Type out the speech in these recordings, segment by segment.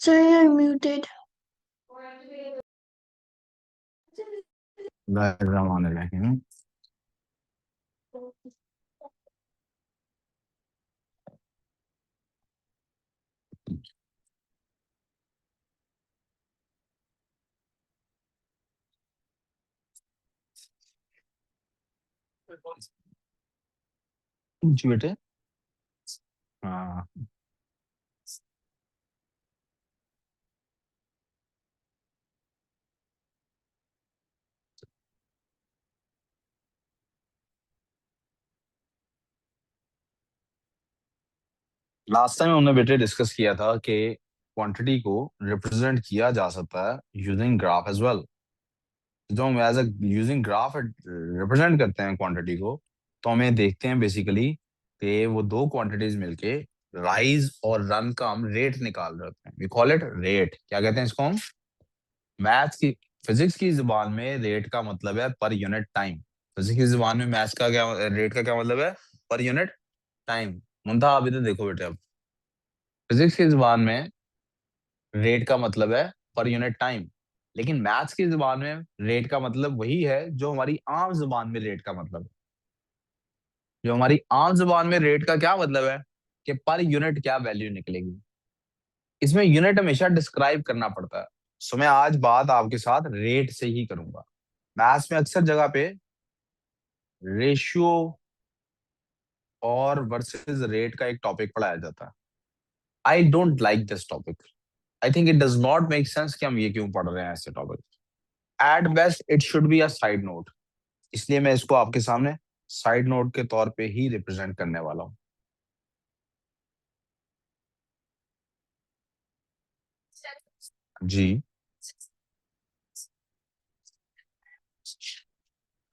Sir, you're muted. Background आने लगे हैं। जी बेटे। हाँ, लास्ट टाइम हमने बेटे डिस्कस किया था कि क्वांटिटी को रिप्रेजेंट किया जा सकता है यूजिंग ग्राफ एज वेल। जो हम as a using graph represent करते हैं क्वांटिटी को, तो हमें देखते हैं बेसिकली कि वो दो क्वांटिटीज मिलके राइज और रन का हम रेट निकाल रहे होते हैं। We call it rate. क्या कहते हैं इसको हम? मैथ्स की फिजिक्स की जुबान में रेट का मतलब है पर यूनिट टाइम। फिजिक्स की जुबान में मैथ्स का क्या, रेट का क्या मतलब है? Per unit time. मुंथा आप इधर देखो बेटे। अब फिजिक्स की जुबान में रेट का मतलब है पर यूनिट टाइम, लेकिन मैथ्स की जुबान में रेट का मतलब वही है जो हमारी आम जुबान में रेट का मतलब है। जो हमारी आम जुबान में रेट का क्या मतलब है कि पर यूनिट क्या वैल्यू निकलेगी। इसमें यूनिट हमेशा डिस्क्राइब करना पड़ता है। सो मैं आज बात आपके साथ रेट से ही करूंगा। मैथ्स में अक्सर जगह पे रेशियो और वर्सेस रेट का एक टॉपिक पढ़ाया जाता है। I don't like this topic. I think it does not make sense कि हम ये क्यों पढ़ रहे हैं ऐसे topic. At best it should be a side note. इसलिए मैं इसको आपके सामने साइड नोट के तौर पे ही रिप्रेजेंट करने वाला हूँ। जी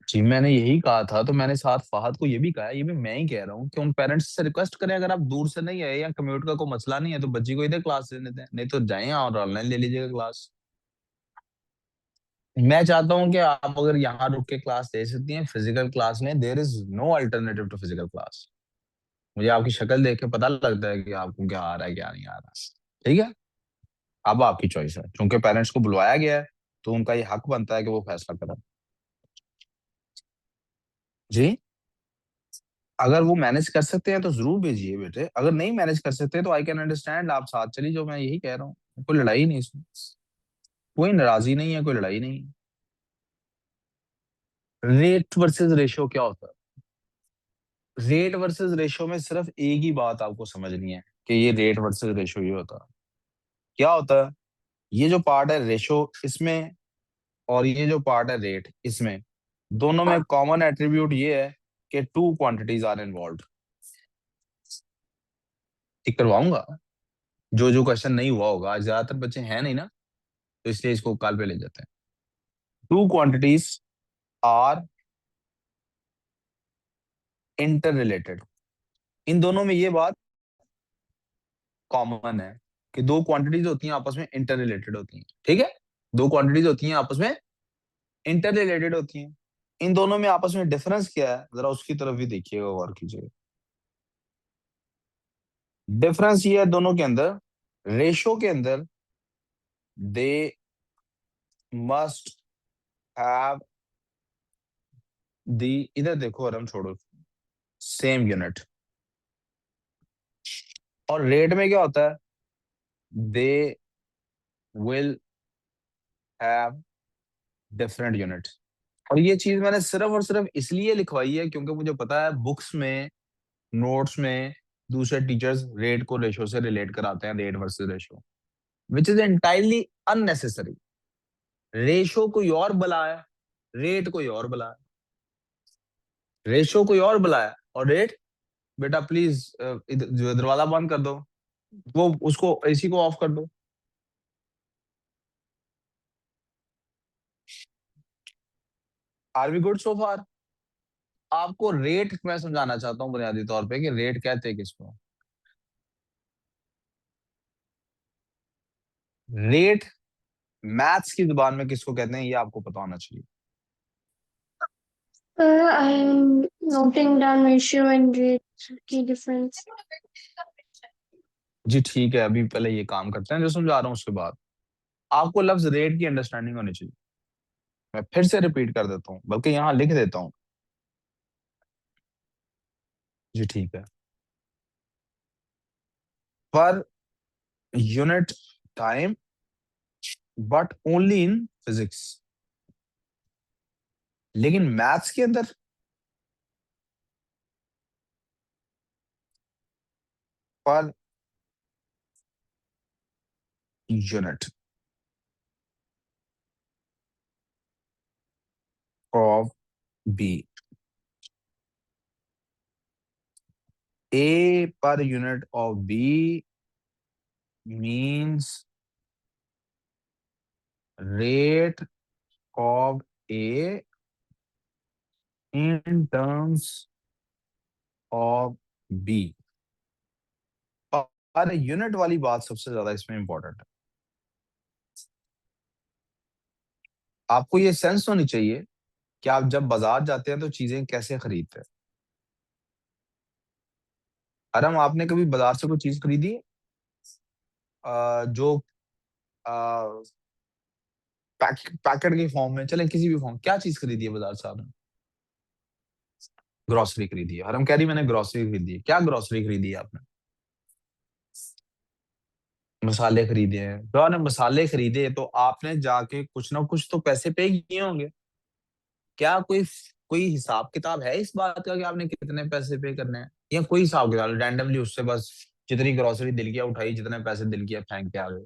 जी, मैंने यही कहा था। तो मैंने साथ फहद को ये भी कहा, ये भी मैं ही कह रहा हूँ कि उन पेरेंट्स से रिक्वेस्ट करें, अगर आप दूर से नहीं आए या कम्यूट का कोई मसला नहीं है तो बच्ची को इधर क्लास लेने दें, नहीं तो जाए और ऑनलाइन ले लीजिएगा क्लास। मैं चाहता हूँ कि आप अगर यहाँ रुक के क्लास ले सकती हैं फिजिकल क्लास में। There is no alternative to physical class. मुझे आपकी शक्ल देख के पता लगता है कि आपको क्या आ रहा है क्या नहीं आ रहा। ठीक है, अब आपकी चॉइस है। क्योंकि पेरेंट्स को बुलवाया गया है तो उनका ये हक बनता है कि वो फैसला करें। जी, अगर वो मैनेज कर सकते हैं तो जरूर भेजिए बेटे। अगर नहीं मैनेज कर सकते तो आई कैन अंडरस्टैंड, आप साथ चलिए। जो मैं यही कह रहा हूँ, कोई लड़ाई नहीं इसमें। कोई नाराजगी नहीं है, कोई लड़ाई नहीं है। रेट वर्सेस रेशियो क्या होता है? रेट वर्सेस रेशियो में सिर्फ एक ही बात आपको समझनी है कि ये रेट वर्सेस रेशियो ये होता है। क्या होता है? ये जो पार्ट है रेशियो इसमें, और ये जो पार्ट है रेट इसमें, दोनों में कॉमन एट्रीब्यूट ये है कि टू क्वांटिटीज आर इन्वॉल्व। ठीक करवाऊंगा। जो जो क्वेश्चन नहीं हुआ होगा, आज ज्यादातर बच्चे हैं नहीं ना, तो इसलिए इसको काल पे ले जाते हैं। Two quantities are interrelated. इन दोनों में ये बात कॉमन है कि दो क्वांटिटीज होती हैं आपस में इंटर रिलेटेड होती हैं। ठीक है, दो क्वांटिटीज होती हैं आपस में इंटर रिलेटेड होती हैं। इन दोनों में आपस में डिफरेंस क्या है, जरा उसकी तरफ भी देखिएगा, गौर कीजिएगा। डिफरेंस ये है दोनों के अंदर, रेशो के अंदर दे मस्ट हैव दी, इधर देखो और हम छोड़ो, सेम यूनिट। और रेट में क्या होता है? They will have different units. और ये चीज मैंने सिर्फ और सिर्फ इसलिए लिखवाई है क्योंकि मुझे पता है बुक्स में, नोट्स में दूसरे टीचर्स रेट को रेशो से रिलेट कराते हैं, rate versus ratio, which is entirely unnecessary. Ratio कोई और बुलाया, रेट कोई और बुलाया। रेशो कोई और बुलाया और रेट, बेटा प्लीज दरवाजा बंद कर दो, वो उसको एसी को ऑफ कर दो। आर वी गुड सो फार? आपको रेट मैं समझाना चाहता हूँ बुनियादी तौर पे कि रेट कहते हैं किसको। रेट मैथ्स की जुबान में किसको कहते हैं ये आपको पता होना चाहिए। I'm noting down ratio and rate key difference. जी ठीक है, अभी पहले ये काम करते हैं जो समझा रहा हूँ, उसके बाद आपको लफ्ज रेट की अंडरस्टैंडिंग होनी चाहिए। मैं फिर से रिपीट कर देता हूँ, बल्कि यहाँ लिख देता हूँ। जी ठीक है। Per unit time, but only in physics. लेकिन मैथ्स के अंदर per unit of B, A per unit of B means rate of A in terms of B. Per unit वाली बात सबसे ज्यादा इसमें इंपॉर्टेंट है। आपको ये सेंस होनी चाहिए कि आप जब बाजार जाते हैं तो चीजें कैसे खरीदते हैं। अरम, आपने कभी बाजार से कोई चीज खरीदी है? जो पैकेट के फॉर्म में, चले किसी भी फॉर्म, क्या चीज खरीदी है बाजार से आपने? ग्रोसरी खरीदी है। हरम कह रही मैंने ग्रोसरी खरीदी है। क्या ग्रोसरी खरीदी है आपने? मसाले खरीदे हैं। तो आपने मसाले खरीदे तो आपने जाके कुछ ना कुछ तो पैसे पे किए होंगे। क्या कोई कोई हिसाब किताब है इस बात का कि आपने कितने पैसे पे करने हैं, या कोई हिसाब किताब रैंडमली उससे बस जितनी ग्रोसरी दिल किया उठाई, जितने पैसे दिल किया फेंक के आ गए?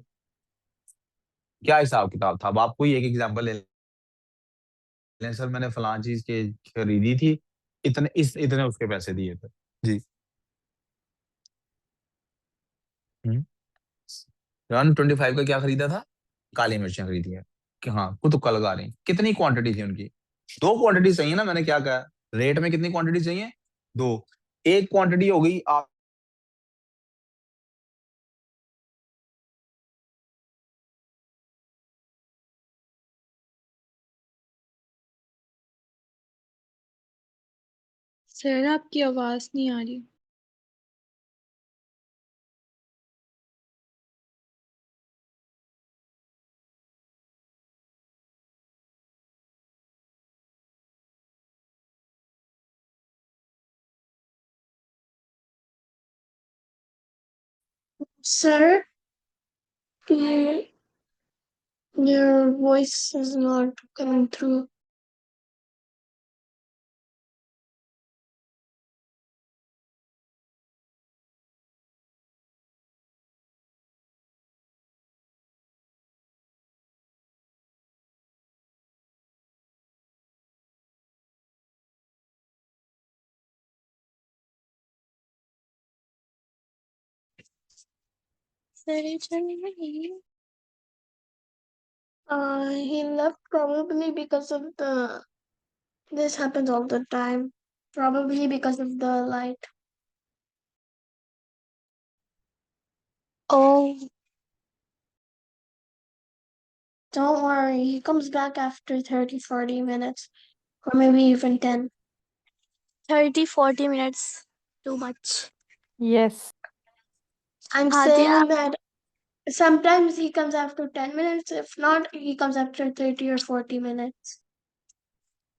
क्या हिसाब किताब था? अब आप कोई एक एग्जांपल ले लें, सर मैंने फलां चीज के खरीदी थी, इतने उसके पैसे दिए थे। जी। हम्म। 125 का क्या खरीदा था? काली मिर्चें खरीदी है। कि हाँ, वो तुक्का लगा रही हैं। कितनी क्वांटिटी थी उनकी? दो क्वांटिटी चाहिए ना, मैंने क्या कहा? रेट में कितनी क्वांटिटी चाहिए? दो। एक क्वांटिटी हो गई आप। सर आपकी आवाज नहीं आ रही। Sir, your, your voice is not coming through. He left probably because of the. This happens all the time. Probably because of the light. Oh, don't worry. He comes back after 30, 40 minutes. Or maybe even 10. 30, 40 minutes. Too much. Yes. I'm saying that sometimes he comes after 10 minutes. If not, he comes after 30 or 40 minutes.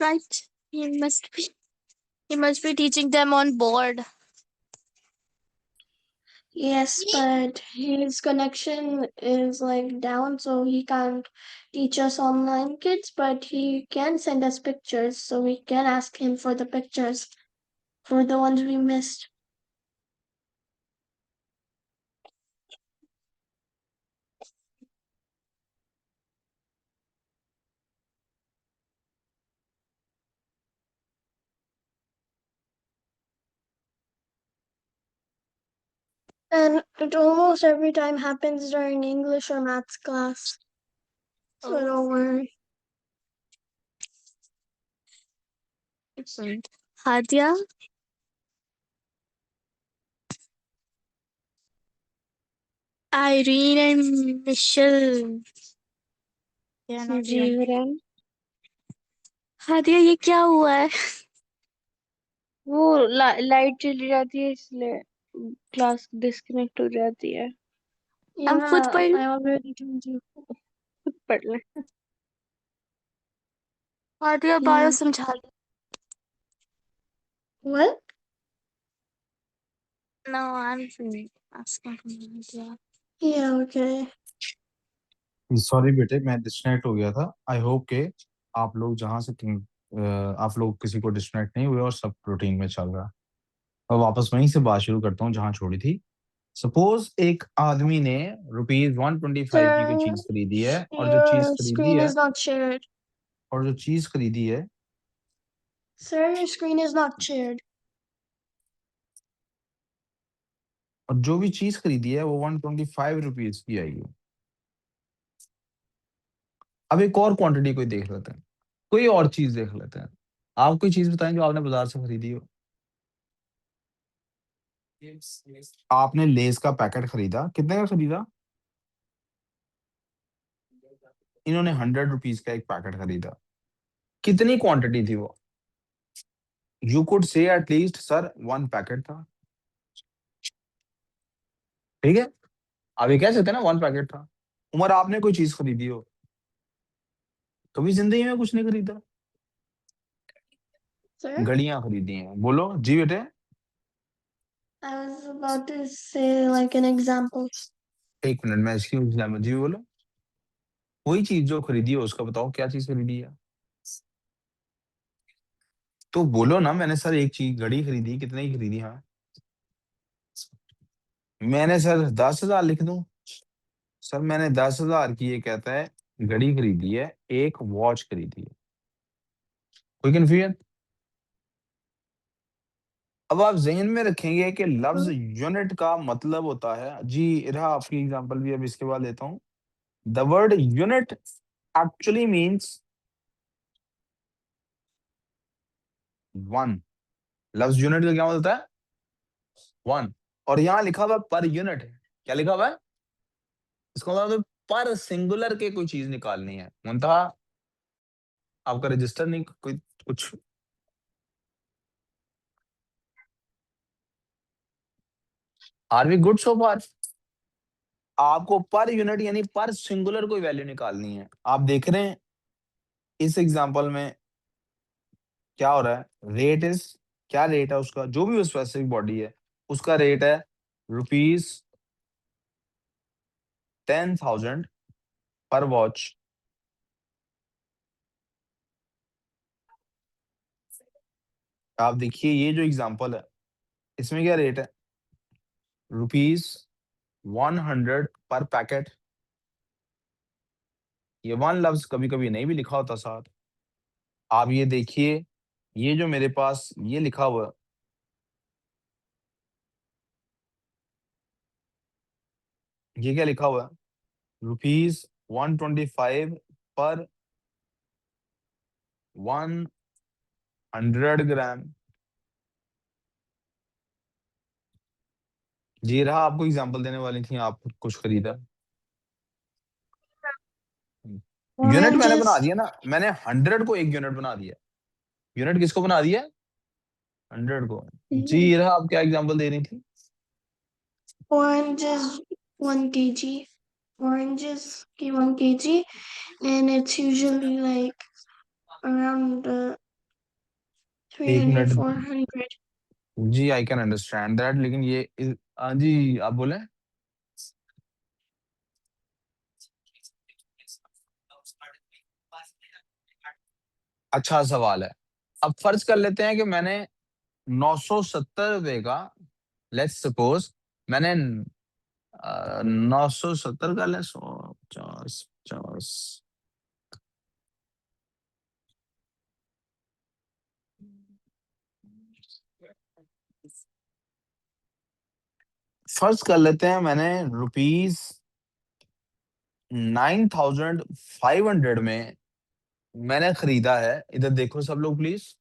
Right. He must be teaching them on board. Yes, but his connection is like down, so he can't teach us online kids, but he can send us pictures, so we can ask him for the pictures for the ones we missed. And it almost every time happens during English or maths class. So don't worry. Excellent. Hadia? Irene and Michelle. जीवन। हादिया ये क्या हुआ है? वो light चली जाती है इसलिए क्लास डिस्कनेक्ट हो जाती है। हम खुद पढ़ I already told you. खुद पढ़ ले। आदिया बायो समझा दे। What? No, I'm asking for Nadia. Yeah, okay. Sorry बेटे, मैं डिस्कनेक्ट हो गया था। आई होप के आप लोग जहाँ से आप लोग किसी को डिस्कनेक्ट नहीं हुए और सब रूटीन में चल रहा है। और वापस वहीं से बात शुरू करता हूँ जहाँ छोड़ी थी। सपोज एक आदमी ने ₹125 की कोई Sir, चीज खरीदी है, your screen is not shared. और जो चीज खरीदी है Sir, your screen is not shared. और जो भी चीज खरीदी है वो ₹125 की आई है। अब एक और क्वांटिटी कोई देख लेते हैं, कोई और चीज देख लेते हैं। आप कोई चीज बताएं जो आपने बाजार से खरीदी हो। आपने लेस का पैकेट खरीदा, कितने का खरीदा? इन्होंने ₹100 का एक पैकेट खरीदा। कितनी क्वांटिटी थी वो? You could say at least sir 1 packet था। ठीक है, आप ये कह सकते हैं ना 1 पैकेट था। उमर, आपने कोई चीज खरीदी हो? कभी जिंदगी में कुछ नहीं खरीदा? Sir, घड़ियां खरीदी हैं। बोलो जी बेटे। I was about to say like an example. एक मिनट, मैं इसकी एग्जाम्पल जी बोलो। कोई चीज जो खरीदी हो उसका बताओ, क्या चीज खरीदी है? तो बोलो ना, मैंने सर एक चीज घड़ी खरीदी, कितने की खरीदी? हाँ, मैंने सर 10,000 लिख दूं? सर मैंने 10,000 की, ये कहता है घड़ी खरीदी है, एक वॉच खरीदी है। कोई कंफ्यूजन? अब आप जहन में रखेंगे कि लफ्ज यूनिट का मतलब होता है जी। रहा आपकी एग्जांपल भी अब इसके बाद लेता हूं। The word unit actually means 1। लफ्ज यूनिट का क्या मतलब होता है? 1। और यहाँ लिखा हुआ पर यूनिट है। क्या लिखा हुआ है? इसका मतलब पर सिंगुलर के कोई चीज निकालनी है। मुंतहा आपका रजिस्टर नहीं कोई कुछ। आर वी गुड सो फार? आपको पर यूनिट यानी पर सिंगुलर कोई वैल्यू निकालनी है। आप देख रहे हैं इस एग्जांपल में क्या हो रहा है। रेट इज, क्या रेट है उसका, जो भी स्पेसिफिक बॉडी है उसका रेट है ₹10,000 पर वॉच। आप देखिए ये जो एग्जांपल है इसमें क्या रेट है? ₹100 पर पैकेट। ये 1 लफ्ज कभी कभी नहीं भी लिखा होता साथ। आप ये देखिए, ये जो मेरे पास ये लिखा हुआ है, ये क्या लिखा हुआ है? ₹125 पर 100 ग्राम। जी रहा, आपको एग्जांपल देने वाली थी, आप कुछ खरीदा। यूनिट मैंने बना Oranges. दिया ना, मैंने 100 को एक यूनिट बना दिया। यूनिट किसको बना दिया? 100 को। जी रहा, आप क्या एग्जांपल दे रही थी? Oranges 1 kg. Oranges 1 kg, and it's usually like around एक 300, मिनट 400. जी, आई कैन अंडरस्टैंड दैट, लेकिन ये हाँ जी, आप बोले। अच्छा सवाल है। अब फर्ज कर लेते हैं कि मैंने ₹970 का, लेट्स सपोज मैंने 970 का ले, 150 50। फर्ज कर लेते हैं मैंने ₹9,500 में मैंने खरीदा है। इधर देखो सब लोग, प्लीज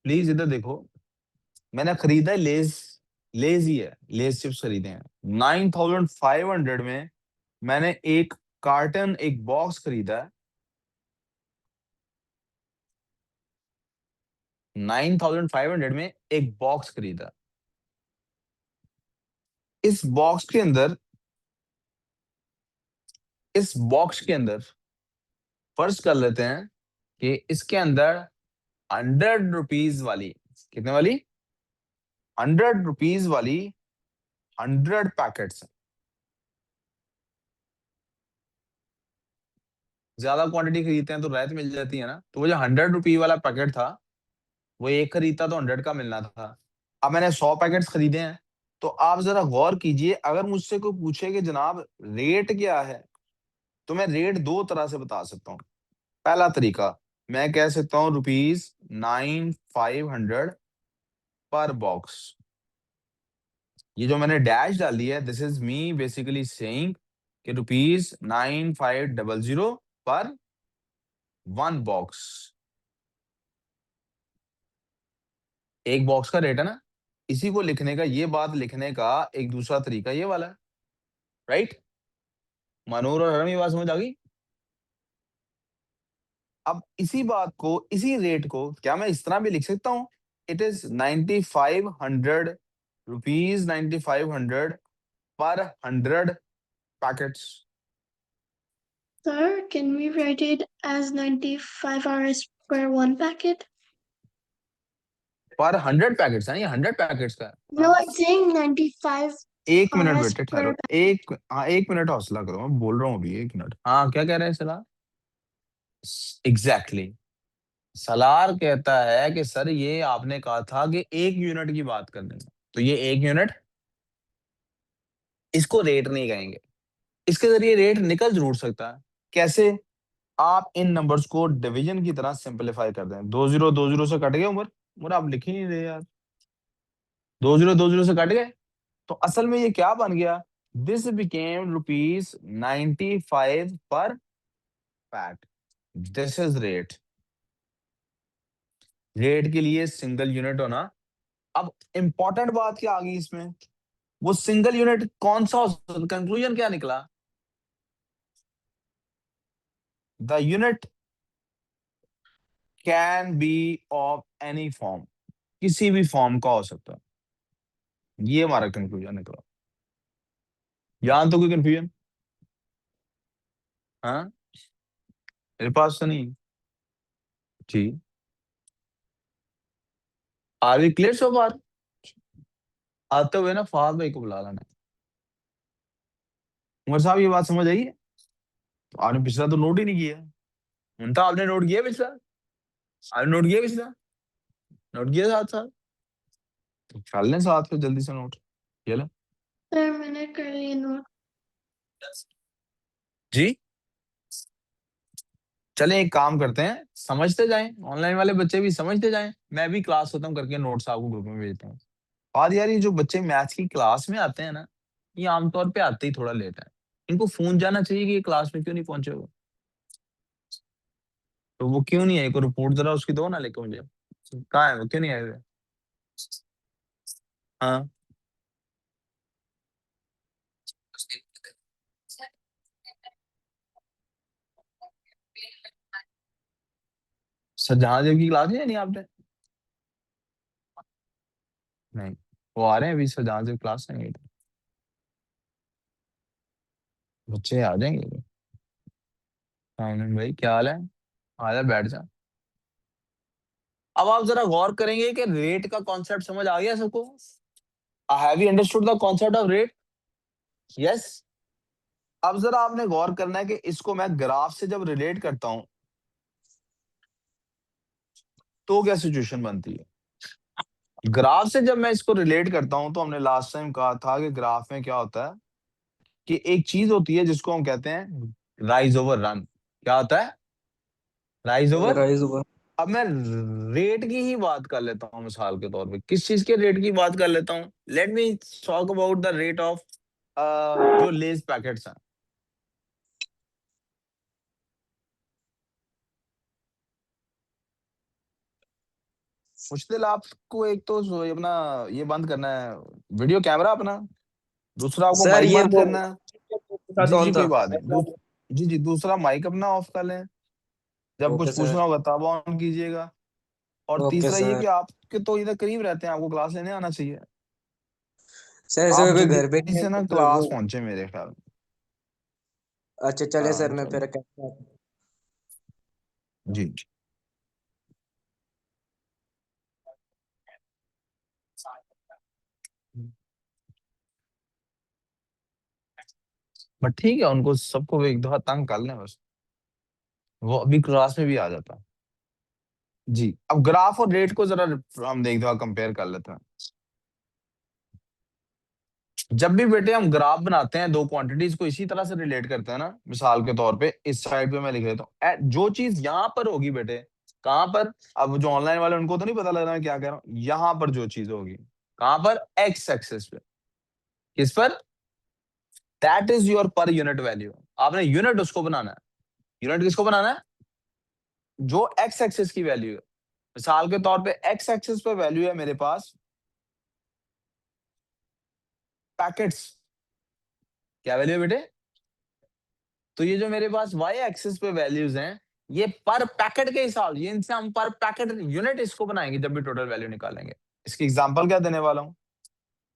प्लीज इधर देखो। मैंने खरीदा है लेज, लेज ही है, लेज चिप्स खरीदे हैं। 9,500 में मैंने एक कार्टन, एक बॉक्स खरीदा है। 9,500 में एक बॉक्स खरीदा। इस बॉक्स के अंदर इस बॉक्स के अंदर फर्ज कर लेते हैं कि इसके अंदर 100 रुपीज वाली, कितने वाली, 100 रुपीज वाली 100 पैकेट्स। ज्यादा क्वांटिटी खरीदते हैं तो राहत मिल जाती है ना। तो वो जो 100 रुपी वाला पैकेट था, वो एक खरीदता तो 100 का मिलना था। अब मैंने 100 पैकेट्स खरीदे हैं। तो आप जरा गौर कीजिए, अगर मुझसे कोई पूछे कि जनाब रेट क्या है, तो मैं रेट दो तरह से बता सकता हूँ। पहला तरीका, मैं कह सकता हूँ ₹9,500 पर बॉक्स। ये जो मैंने डैश डाली है, this is me basically saying कि ₹9,500 पर 1 बॉक्स। एक बॉक्स का रेट है ना। इसी को लिखने का, ये बात लिखने का एक दूसरा तरीका ये वाला है, राइट। मनोर और हरम, ये बात समझ आ गई। अब इसी बात को, इसी रेट को क्या मैं इस तरह भी लिख सकता हूँ, इट इज 9,500 पर 100 packets. Sir, can we write it as 95 hours per one packet? पर 100 पैकेट्स है, ये 100 पैकेट्स का है। No, I'm saying 95 एक मिनट hours बेटे per ठहरो, एक मिनट हौसला करो, मैं बोल रहा हूँ अभी, 1 मिनट। हाँ, क्या कह रहे हैं सलार? एग्जैक्टली, सलार कहता है कि सर ये आपने कहा था कि 1 यूनिट की बात करनी है, तो ये 1 यूनिट, इसको रेट नहीं कहेंगे। इसके जरिए रेट निकल जरूर सकता है। कैसे? आप इन नंबर्स को डिवीजन की तरह सिंपलीफाई कर दें। 2 0 से कट गए, उमर उमर आप लिख ही नहीं रहे यार। 2 0 से कट गए, तो असल में ये क्या बन गया? दिस बिकेम ₹95 पर pack. This is rate. Rate के लिए सिंगल यूनिट होना। अब इंपॉर्टेंट बात क्या आ गई इसमें? वो सिंगल यूनिट कौन सा, कंक्लूजन क्या निकला? The unit can be of any form, किसी भी फॉर्म का हो सकता है। ये हमारा कंक्लूजन निकला। यहां तो कोई कंफ्यूजन? हाँ, मेरे पास तो नहीं। जी, आर वी क्लियर सो फार? आते हुए ना फहाद भाई को बुला लेना। उमर साहब, ये बात समझ आई है? तो आपने पिछला तो नोट ही नहीं किया। मुंता, आपने नोट किया पिछला? आपने नोट किया पिछला? नोट किया साथ साथ? तो कर लें साथ में जल्दी से नोट। ये ले। Sir, मैंने कर लिया note. जी, चलें एक काम करते हैं, समझते जाएं, ऑनलाइन वाले बच्चे भी समझते जाएं, मैं भी क्लास खत्म करके नोट्स आपको ग्रुप में भेजता हूँ। और यार, ये जो बच्चे मैथ्स की क्लास में आते हैं ना, ये आमतौर पे आते ही थोड़ा लेट है। इनको फोन जाना चाहिए कि ये क्लास में क्यों नहीं पहुंचे हो। तो वो क्यों नहीं आए, को रिपोर्ट जरा उसकी दो ना लेके मुझे। कहाँ है वो, क्यों नहीं आए हुए? हाँ, शाहजहां देव की क्लास नहीं है, नहीं आपने? नहीं, वो आ रहे हैं अभी, शाहजहां देव क्लास है। बच्चे आ जाएंगे। हाँ भाई, क्या हाल है? आ जा, बैठ जा। अब आप जरा गौर करेंगे कि रेट का कॉन्सेप्ट समझ आ गया सबको? Have you understood the concept of rate? Yes. अब जरा आपने गौर करना है कि इसको मैं ग्राफ से जब रिलेट करता हूं, तो क्या सिचुएशन बनती है। ग्राफ से जब मैं इसको रिलेट करता हूं, तो हमने लास्ट टाइम कहा था कि ग्राफ में क्या होता है कि एक चीज होती है जिसको हम कहते हैं राइज ओवर रन। क्या होता है? Rise over. राइज हुआ। अब मैं रेट की ही बात कर लेता हूँ, मिसाल के तौर पे किस चीज के रेट की बात कर लेता हूँ। Let me talk about the rate of जो लेज पैकेट्स हैं। मुश्किल आपको एक तो अपना ये बंद करना है, वीडियो कैमरा अपना। दूसरा आपको सर माइक ये बंद वो करना है। साथ जी जी, ऑन कोई था। बात नहीं। जी जी, दूसरा माइक अपना ऑफ कर लें। जब ओके कुछ सर। पूछना होगा तब ऑन कीजिएगा। और ओके तीसरा ये सर। कि आपके तो इधर करीब रहते हैं, आपको क्लास लेने आना चाहिए। सर आप ऐसे कोई जल्दी घर पे नहीं है से ना तो फिर वो। क्लास पहुंचे मेरे ख्याल में। अच्छा चले सर, मैं चलो। फिर कहता हूँ। जी जी। बट ठीक है, उनको सबको एक दफा तंग कर लें बस, वो अभी क्लास में भी आ जाता। जी, अब ग्राफ और रेट को जरा हम एक दफा कंपेयर कर लेते हैं। जब भी बेटे हम ग्राफ बनाते हैं, दो क्वांटिटीज को इसी तरह से रिलेट करते हैं ना, मिसाल के तौर पे इस साइड पे मैं लिख देता हूँ, जो चीज यहाँ पर होगी बेटे, कहाँ पर, अब जो ऑनलाइन वाले उनको तो नहीं पता लग रहा है क्या कह रहा हूँ, यहाँ पर जो चीज होगी, कहाँ पर, एक्स एक्सेस पे, किस पर, that is your per unit value. आपने यूनिट उसको बनाना है, यूनिट किसको बनाना है, जो एक्स एक्सेस की वैल्यू है। मिसाल के तौर पे एक्स एक्सेस पे वैल्यू है मेरे पास पैकेट्स, क्या वैल्यू है बेटे, तो ये जो मेरे पास वाई एक्सिस पे वैल्यूज हैं, ये पर पैकेट के हिसाब, ये इनसे हम पर पैकेट यूनिट इसको बनाएंगे जब भी टोटल वैल्यू निकालेंगे। इसकी एग्जांपल क्या देने वाला हूँ,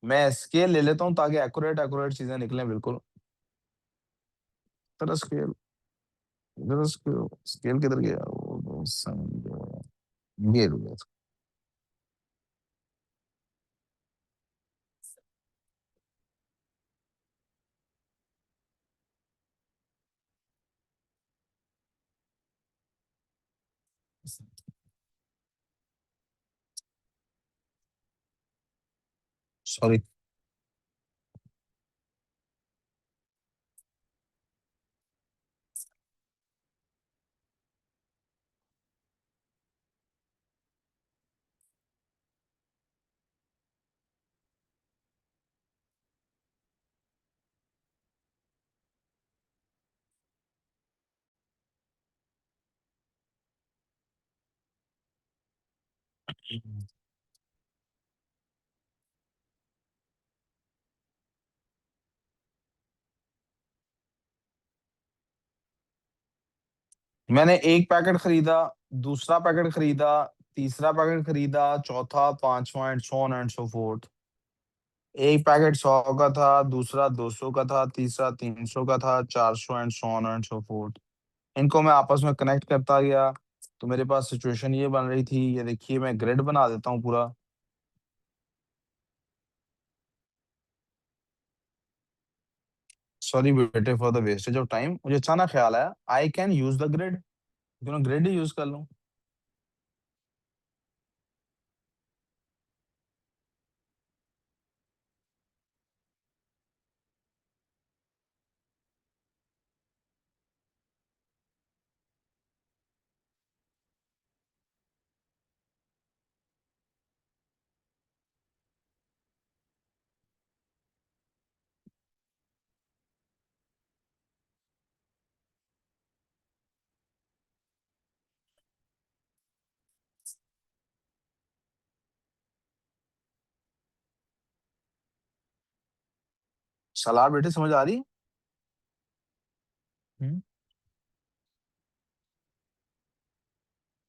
मैं स्केल ले लेता हूँ ताकि एक्यूरेट एक्यूरेट चीजें निकलें बिल्कुल। तेरा स्केल, इधर स्केल, स्केल किधर गया, वो समझो, ये रुको। सॉरी। मैंने एक पैकेट खरीदा, दूसरा पैकेट खरीदा, तीसरा पैकेट खरीदा, चौथा, पांचवा and so on and so fourth. एक पैकेट 100 का था, दूसरा 200 का था, तीसरा 300 का था, 400 and so on and so fourth. इनको मैं आपस में कनेक्ट करता गया, तो मेरे पास सिचुएशन ये बन रही थी, ये देखिए मैं ग्रिड बना देता हूँ पूरा। सॉरी बेटे for the wastage of time, मुझे अचानक ख्याल आया I can use the grid, क्यों ना ग्रिड ही यूज कर लूं। सलाह बेटे समझ आ रही। हम्म।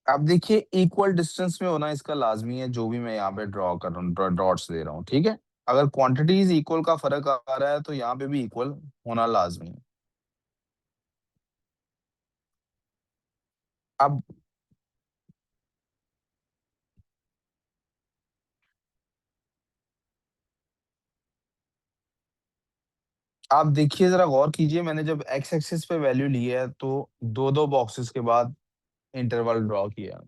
अब देखिए इक्वल डिस्टेंस में होना इसका लाजमी है, जो भी मैं यहाँ पे ड्रॉ कर रहा हूँ, डॉट्स दे रहा हूँ, ठीक है। अगर क्वांटिटीज इक्वल का फर्क आ रहा है तो यहाँ पे भी इक्वल होना लाजमी है। अब आप देखिए जरा गौर कीजिए, मैंने जब एक्स एक्सिस पे वैल्यू ली है तो दो दो बॉक्सेस के बाद इंटरवल ड्रॉ किया,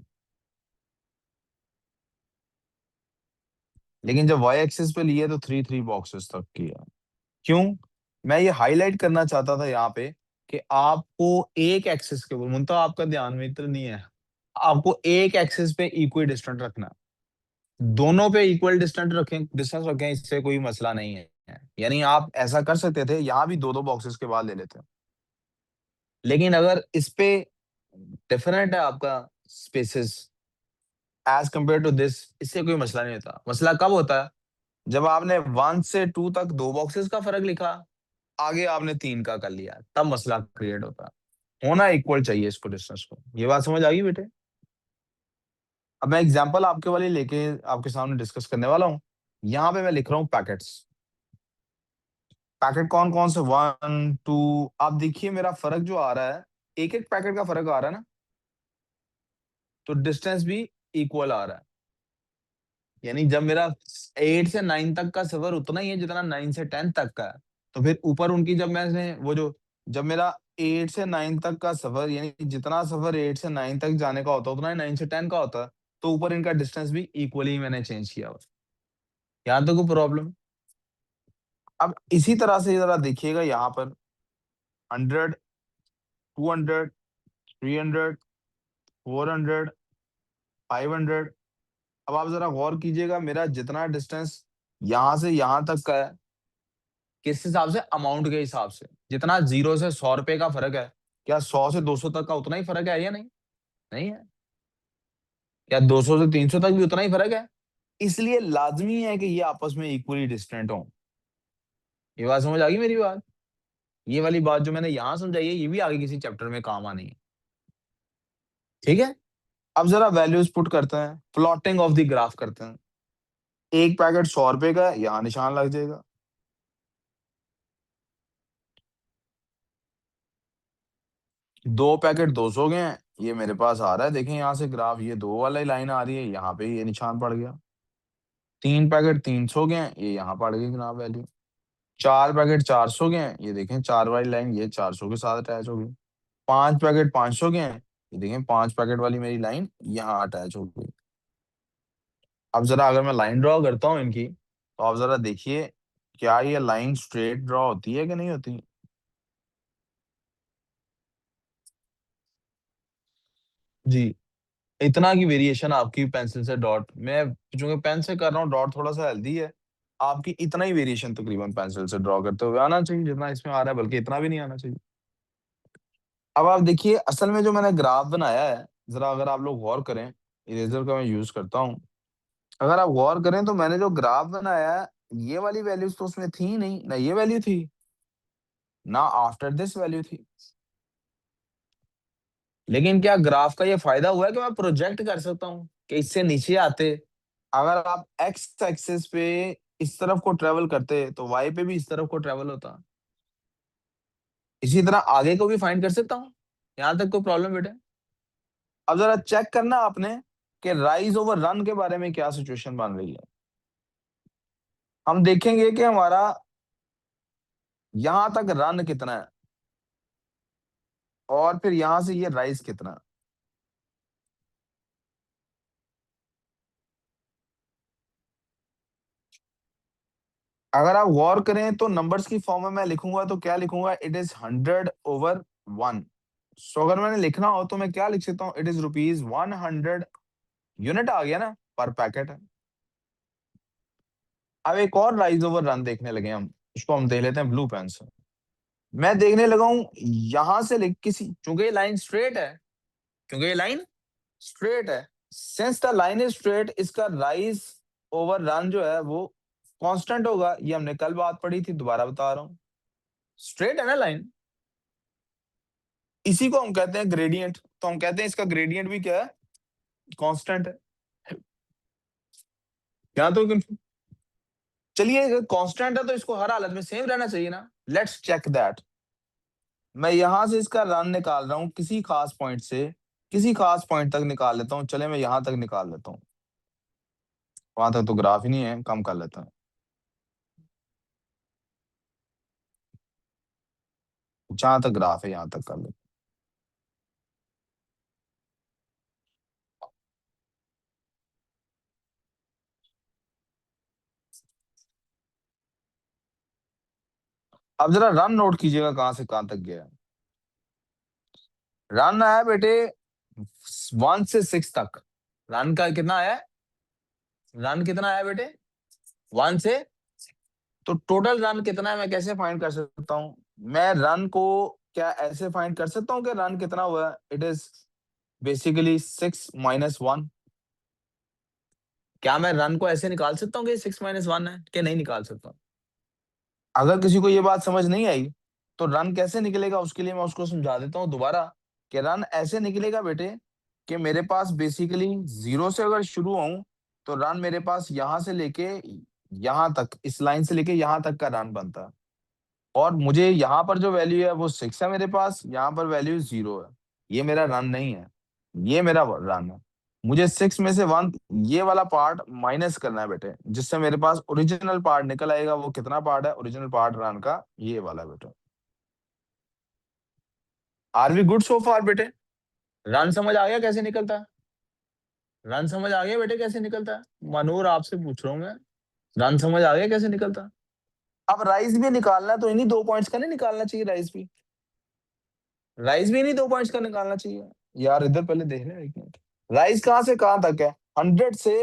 लेकिन जब वाई एक्सिस पे लिए तो थ्री थ्री बॉक्सेस तक किया। क्यों, मैं ये हाईलाइट करना चाहता था यहाँ पे कि आपको एक एक्सिस के ऊपर, मुंतहा आपका ध्यान में इतना नहीं है, आपको एक एक्सिस पे इक्वल डिस्टेंट रखना है। दोनों पे इक्वल डिस्टेंट रखें, डिस्टेंस रखें, इससे कोई मसला नहीं है। यानी आप ऐसा कर सकते थे, यहाँ भी दो दो बॉक्सेस के बाद ले लेते, लेकिन अगर इस पे डिफरेंट है आपका spaces as compare to this, इससे कोई मसला नहीं होता। मसला कब होता है, जब आपने 1 से 2 तक दो बॉक्सेस का फर्क लिखा, आगे आपने 3 का कर लिया, तब मसला क्रिएट होता है। होना इक्वल चाहिए इसको, डिस्टेंस को। ये बात समझ आ गई बेटे। अब मैं एग्जांपल आपके वाली लेके आपके सामने डिस्कस करने वाला हूँ। यहाँ पे मैं लिख रहा हूँ पैकेट्स। पैकेट कौन कौन से, 1 2, आप देखिए मेरा फर्क जो आ रहा है, एक एक पैकेट का फर्क आ रहा है ना, तो डिस्टेंस भी इक्वल आ रहा है। यानी जब मेरा 8 से 9 तक का सफर उतना ही है जितना 9 से 10 तक का है, तो फिर ऊपर उनकी जब मैंने वो जो, जब मेरा 8 से 9 तक का सफर, यानी जितना सफर 8 से 9 तक जाने का होता है उतना ही 9 से 10 का होता है, तो ऊपर इनका डिस्टेंस भी इक्वली मैंने चेंज किया हुआ। यहाँ तो कोई प्रॉब्लम। अब इसी तरह से जरा देखिएगा यहाँ पर 100, 200, 300, 400, 500। अब आप जरा गौर कीजिएगा मेरा जितना डिस्टेंस यहाँ से यहाँ तक का है, किस हिसाब से, अमाउंट के हिसाब से, जितना 0 से 100 रुपए का फर्क है, क्या 100 से 200 तक का उतना ही फर्क है या नहीं? नहीं है। क्या 200 से 300 तक भी उतना ही फर्क है? इसलिए लाजमी है कि ये आपस में इक्वली डिस्टेंट हो। ये बात समझ आ गई मेरी बात? ये वाली बात जो मैंने यहाँ समझाई है, ये भी आगे किसी चैप्टर में काम आनी है। ठीक है। अब जरा वैल्यूज पुट करते हैं, प्लॉटिंग ऑफ द ग्राफ करते हैं। एक पैकेट 100 रुपए का है, यहाँ निशान लग जाएगा। दो पैकेट 200 के हैं, ये मेरे पास आ रहा है, देखें यहाँ से ग्राफ, ये दो वाला लाइन आ रही है, यहाँ पे ये निशान पड़ गया। 3 पैकेट 300 के हैं, ये यहाँ पड़ गई जनाब वैल्यू। 4 पैकेट 400 के हैं, ये देखें 4 वाली लाइन ये 400 के साथ अटैच होगी। 5 पैकेट 500 के हैं, ये देखें 5 पैकेट वाली मेरी लाइन यहाँ अटैच हो गई। अब जरा अगर मैं लाइन ड्रॉ करता हूँ इनकी, तो आप जरा देखिए क्या ये लाइन स्ट्रेट ड्रॉ होती है कि नहीं होती? जी। इतना की वेरिएशन आपकी पेंसिल से डॉट मैं, चूंकि पेन से कर रहा हूँ, डॉट थोड़ा सा हेल्दी है, आपकी इतना ही वेरिएशन तकरीबन पेंसिल से ड्रॉ करते हुए आना चाहिए जितना इसमें आ रहा है, बल्कि इतना भी नहीं आना चाहिए। अब आप देखिए असल में जो मैंने ग्राफ बनाया है, जरा अगर आप लोग गौर करें, इरेजर का मैं यूज करता हूँ, अगर आप गौर करें तो मैंने जो ग्राफ बनाया है, ये वाली वैल्यूज तो उसमें थी नहीं ना, ये वैल्यू थी ना, आफ्टर दिस वैल्यू थी। लेकिन क्या ग्राफ का ये फायदा हुआ है कि मैं प्रोजेक्ट कर सकता हूँ कि इससे नीचे आते, अगर आप एक्स एक्सिस पे इस तरफ को ट्रेवल करते तो वाई पे भी इस तरफ को ट्रेवल होता। इसी तरह आगे को भी फाइंड कर सकता हूँ। यहाँ तक कोई प्रॉब्लम बेटे? अब जरा चेक करना आपने कि राइज ओवर रन के बारे में क्या सिचुएशन बन रही है। हम देखेंगे कि हमारा यहां तक रन कितना है और फिर यहां से ये राइज कितना है। अगर आप गौर करें तो नंबर्स की फॉर्म में मैं लिखूंगा तो क्या लिखूंगा, इट इज 100/1। सो अगर मैंने लिखना हो तो मैं क्या लिख सकता हूँ, इट इज ₹100। यूनिट आ गया ना, पर पैकेट है। अब एक और राइज ओवर रन देखने लगे हम, उसको हम देख लेते हैं ब्लू पेन से। मैं देखने लगा हूं यहां से लिख किसी, चूंकि ये लाइन स्ट्रेट है, क्योंकि ये लाइन स्ट्रेट है, since the line is straight, इसका राइज ओवर रन जो है वो कांस्टेंट होगा। ये हमने कल बात पढ़ी थी, दोबारा बता रहा हूँ। स्ट्रेट है ना लाइन, इसी को हम कहते हैं ग्रेडियंट, तो हम कहते हैं इसका ग्रेडियंट भी क्या है, कांस्टेंट है। क्या तो चलिए कांस्टेंट है तो इसको हर हालत में सेम रहना चाहिए ना, लेट्स चेक दैट। मैं यहां से इसका रन निकाल रहा हूं किसी खास पॉइंट से, किसी खास पॉइंट तक निकाल लेता हूं, चले मैं यहां तक निकाल लेता हूं, वहां तक तो ग्राफ ही नहीं है, कम कर लेता हूं। जहां तक ग्राफ है यहां तक कर लेता हूं। अब जरा रन नोट कीजिएगा कहां से कहां तक गया है। रन आया बेटे 1 से 6 तक। रन का कितना आया है, रन कितना आया बेटे, 1 से, तो टोटल रन कितना है मैं कैसे फाइंड कर सकता हूँ? मैं रन को क्या ऐसे फाइंड कर सकता हूँ कि रन कितना हुआ है, इट इज बेसिकली 6 - 1। क्या मैं रन को ऐसे निकाल सकता हूँ कि 6 - 1 है, कि नहीं निकाल सकता? अगर किसी को ये बात समझ नहीं आई तो रन कैसे निकलेगा, उसके लिए मैं उसको समझा देता हूँ दोबारा, कि रन ऐसे निकलेगा बेटे कि मेरे पास बेसिकली 0 से अगर शुरू हूं तो रन मेरे पास यहां से लेके यहां तक, इस लाइन से लेके यहां तक का रन बनता है। और मुझे यहाँ पर जो वैल्यू है वो 6 है मेरे पास, यहाँ पर वैल्यू 0 है। ये मेरा रन नहीं है, ये मेरा रन है। मुझे 6 में से 1 ये वाला पार्ट माइनस करना है बेटे, जिससे मेरे पास ओरिजिनल पार्ट निकल आएगा। वो कितना पार्ट है ओरिजिनल पार्ट रन का? ये वाला बेटे। आर वी गुड सो फार बेटे? रन समझ आ गया कैसे निकलता है? रन समझ आ गया बेटे कैसे निकलता है? मनोर आपसे पूछ रहा हूँ मैं, रन समझ आ गया कैसे निकलता है? अब राइस भी निकालना है तो इन्हीं 2 पॉइंट्स का नहीं निकालना चाहिए? राइस भी नहीं 2 पॉइंट्स का निकालना चाहिए यार। इधर पहले देख ले एक मिनट, राइस कहाँ से कहाँ तक है? 100 से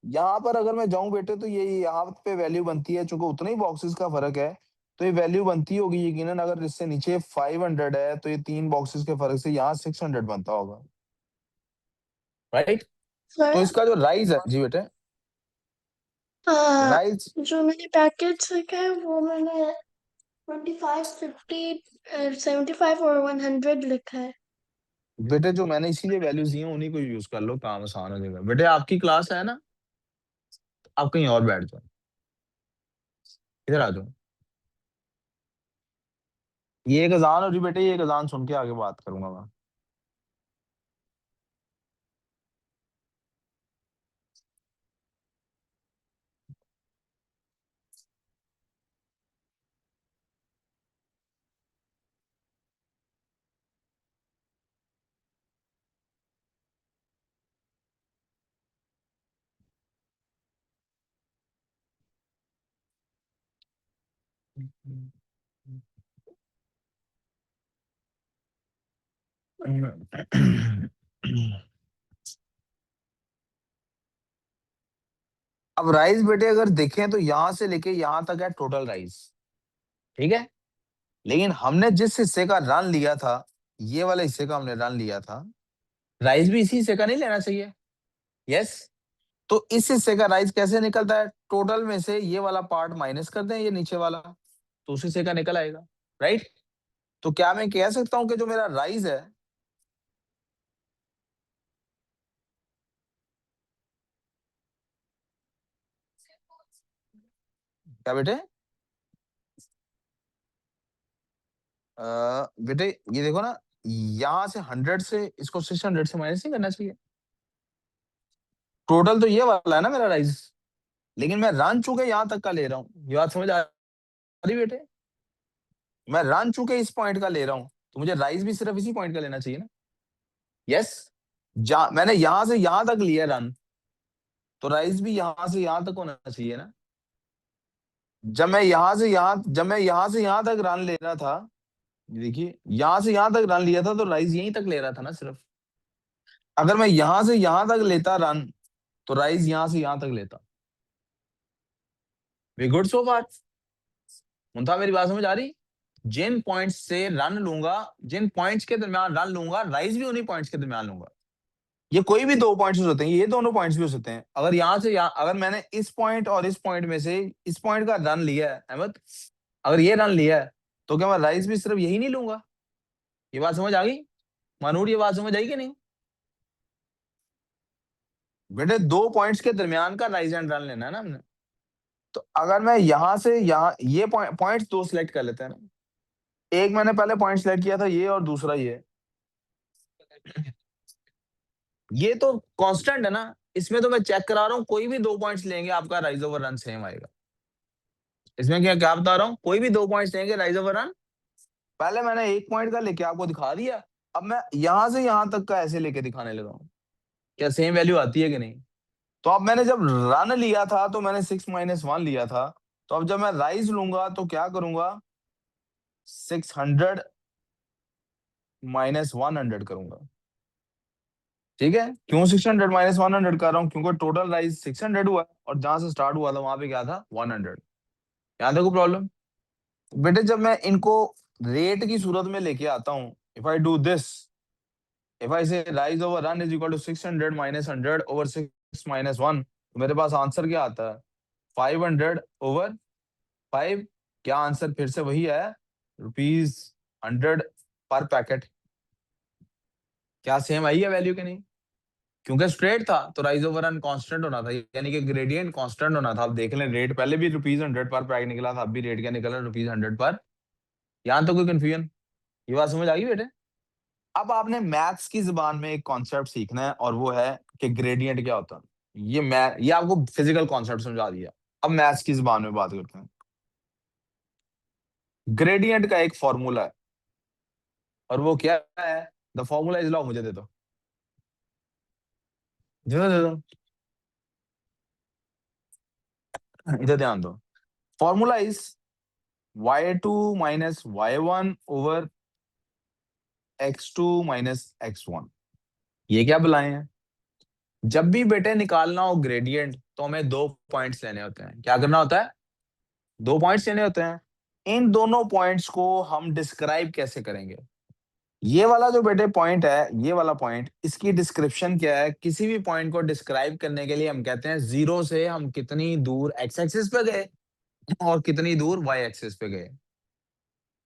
यहाँ पर अगर मैं जाऊं बेटे तो ये यहाँ पे वैल्यू बनती है, चूंकि उतने ही बॉक्सेस का फर्क है तो ये वैल्यू बनती होगी यकीनन। अगर इससे नीचे 500 है तो ये 3 बॉक्सेस के फर्क से यहाँ 600 बनता होगा, राइट? तो सर इसका जो राइस है जी बेटे, राइस जो मैंने पैकेट लिखा है वो मैंने 25, 50, 75 और 100 लिखा है। बेटे जो मैंने इसीलिए वैल्यूज दी हैं उन्हीं को यूज कर लो, काम आसान हो जाएगा। बेटे आपकी क्लास है ना, आप कहीं और बैठ जाओ, इधर आ जाओ। ये एक अजान हो रही बेटे, ये एक अजान सुन के आगे बात करूंगा मैं। अब राइस बेटे अगर देखें तो यहां से लेके यहां तक है टोटल राइस, ठीक है? लेकिन हमने जिस हिस्से का रन लिया था, ये वाले हिस्से का हमने रन लिया था, राइस भी इसी हिस्से का नहीं लेना चाहिए? यस। तो इस हिस्से का राइस कैसे निकलता है? टोटल में से ये वाला पार्ट माइनस कर दें, ये नीचे वाला, तो उस हिस्से का निकल आएगा, राइट? तो क्या मैं कह सकता हूं कि जो मेरा राइस है, क्या बेटे? बेटे ये देखो ना, यहां से 100 से इसको 600 से माइनस नहीं करना चाहिए? टोटल तो ये वाला है ना मेरा राइस, लेकिन मैं रन चुके यहां तक का ले रहा हूँ। ये बात समझ आ रही बेटे? मैं रन चुके इस पॉइंट का ले रहा हूँ, तो मुझे राइस भी सिर्फ इसी पॉइंट का लेना चाहिए ना? यस। मैंने यहां से यहां तक लिया रन, तो राइस भी यहां से यहां तक होना चाहिए ना? जब मैं यहां से यहां तक रन ले रहा था, देखिए यहां से यहां तक रन लिया था तो राइस यहीं तक ले रहा था ना सिर्फ। अगर मैं यहां से यहां तक लेता रन, तो राइस यहां से यहां तक लेता। वी गुड सो फार? मुंता मेरी बात समझ आ रही? जिन पॉइंट्स से रन लूंगा, जिन पॉइंट्स के दरमियान रन लूंगा, राइस भी उन्हीं पॉइंट्स के दरमियान लूंगा। ये कोई भी 2 पॉइंट्स हो सकते हैं, ये दोनों पॉइंट्स भी हो सकते हैं। अगर यहाँ से यहाँ, अगर मैंने इस पॉइंट और इस पॉइंट में से इस पॉइंट का रन लिया है अहमद, अगर ये रन लिया है, तो क्या मैं राइस भी सिर्फ यही नहीं लूंगा? ये बात समझ आ गई मनूर? ये बात समझ आई कि नहीं बेटे? 2 पॉइंट्स के दरमियान का राइज एंड रन लेना है ना हमने। तो अगर मैं यहाँ से यहाँ ये पॉइंट्स 2 सिलेक्ट कर लेते हैं ना, एक मैंने पहले पॉइंट सिलेक्ट किया था ये, और दूसरा ये तो कांस्टेंट है ना। इसमें तो मैं चेक करा रहा हूँ, कोई भी 2 पॉइंट्स लेंगे आपका राइज ओवर रन सेम आएगा। इसमें क्या क्या बता रहा हूँ, कोई भी 2 पॉइंट्स लेंगे राइज ओवर रन। पहले मैंने 1 पॉइंट का लेके आपको दिखा दिया, अब मैं यहां से यहां तक का ऐसे लेके दिखाने लगा हूँ, क्या सेम वैल्यू आती है कि नहीं? तो अब मैंने जब रन लिया था तो मैंने 6 - 1 लिया था, तो अब जब मैं राइज लूंगा तो क्या करूंगा? 600 -100 करूंगा, ठीक है? क्यों 600 -100 कर रहा हूँ? क्योंकि टोटल राइज 600 हुआ और जहां से स्टार्ट हुआ था वहां पे क्या था? 100। यहाँ देखो प्रॉब्लम बेटे, जब मैं इनको रेट की सूरत में लेके आता हूँ, if I do this, if I say rise over run is equal to 600 - 100 over 6 - 1, तो मेरे पास आंसर क्या आता है? 500 over 5। क्या आंसर फिर से वही है, ₹100 पर पैकेट? क्या सेम आई है वैल्यू के नहीं? क्योंकि स्ट्रेट था तो राइज ओवर रन कांस्टेंट होना था, यानी कि ग्रेडियंट कांस्टेंट होना था। आप देख लें, रेट पहले भी ₹100 पर पैकेट निकला था, अब भी रेट क्या निकला? ₹100 पर यहां तो कोई कंफ्यूजन, ये बात समझ आ गई बेटे? अब आपने मैथ्स की जुबान में एक कॉन्सेप्ट सीखना है और वो है कि ग्रेडियंट क्या होता है। ये आपको फिजिकल कॉन्सेप्ट समझा दिया। अब मैथ्स की जुबान में बात करते हैं। ग्रेडियंट का एक फॉर्मूला है और वो क्या है? द फॉर्मूला इज, लाओ मुझे दे दो, दे दो, इधर ध्यान दो। Formula is y2 minus y1 over x2 minus x1। ये क्या बुलाए हैं? जब भी बेटे निकालना हो ग्रेडियंट तो हमें 2 पॉइंट्स लेने होते हैं। क्या करना होता है? 2 पॉइंट्स लेने होते हैं। इन दोनों पॉइंट्स को हम डिस्क्राइब कैसे करेंगे? ये वाला जो बेटे पॉइंट है, ये वाला पॉइंट, इसकी डिस्क्रिप्शन क्या है? किसी भी पॉइंट को डिस्क्राइब करने के लिए हम कहते हैं जीरो से हम कितनी दूर एक्स एक्सिस पे गए और कितनी दूर वाई एक्सिस पे गए।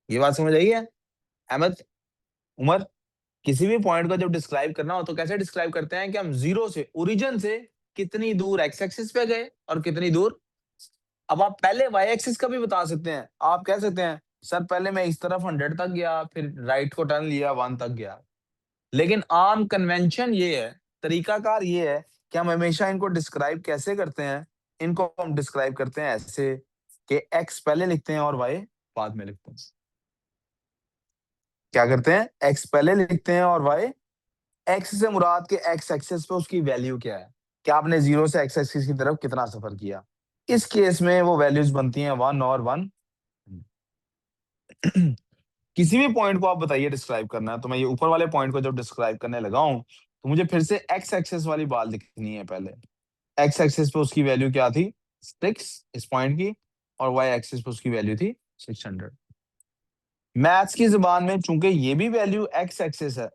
ये बात समझ आई है अहमद, उमर? किसी भी पॉइंट को जब डिस्क्राइब करना हो तो कैसे डिस्क्राइब करते हैं कि हम जीरो से, ओरिजिन से कितनी दूर एक्स एक्सिस पे गए और कितनी दूर। अब आप पहले वाई एक्सिस का भी बता सकते हैं। आप कह सकते हैं सर पहले मैं इस तरफ 100 तक गया, फिर राइट को टर्न लिया 1 तक गया। लेकिन आम कन्वेंशन ये है, तरीकाकार ये है कि हम हमेशा इनको डिस्क्राइब कैसे करते हैं? इनको हम डिस्क्राइब करते हैं ऐसे कि एक्स पहले लिखते हैं और वाई बाद में लिखते हैं। क्या करते हैं? एक्स पहले लिखते हैं और वाई, एक्स से मुराद के एक्स एक्सिस पे उसकी वैल्यू क्या है, क्या आपने जीरो से एक्स एक्सिस की तरफ कितना सफर किया। इस केस में वो वैल्यूज बनती हैं 1 और 1। किसी भी पॉइंट को आप बताइए डिस्क्राइब करना है, तो मैं ये ऊपर वाले पॉइंट को जब डिस्क्राइब करने लगा हूं तो मुझे फिर से एक्स एक्सिस वाली बात लिखनी है। पहले एक्स एक्सिस पे उसकी वैल्यू क्या थी? 6 इस पॉइंट की, और वाई एक्सिस पे उसकी वैल्यू थी 600। मैथ्स की जुबान में चूंकि ये भी वैल्यू एक्स एक्सिस है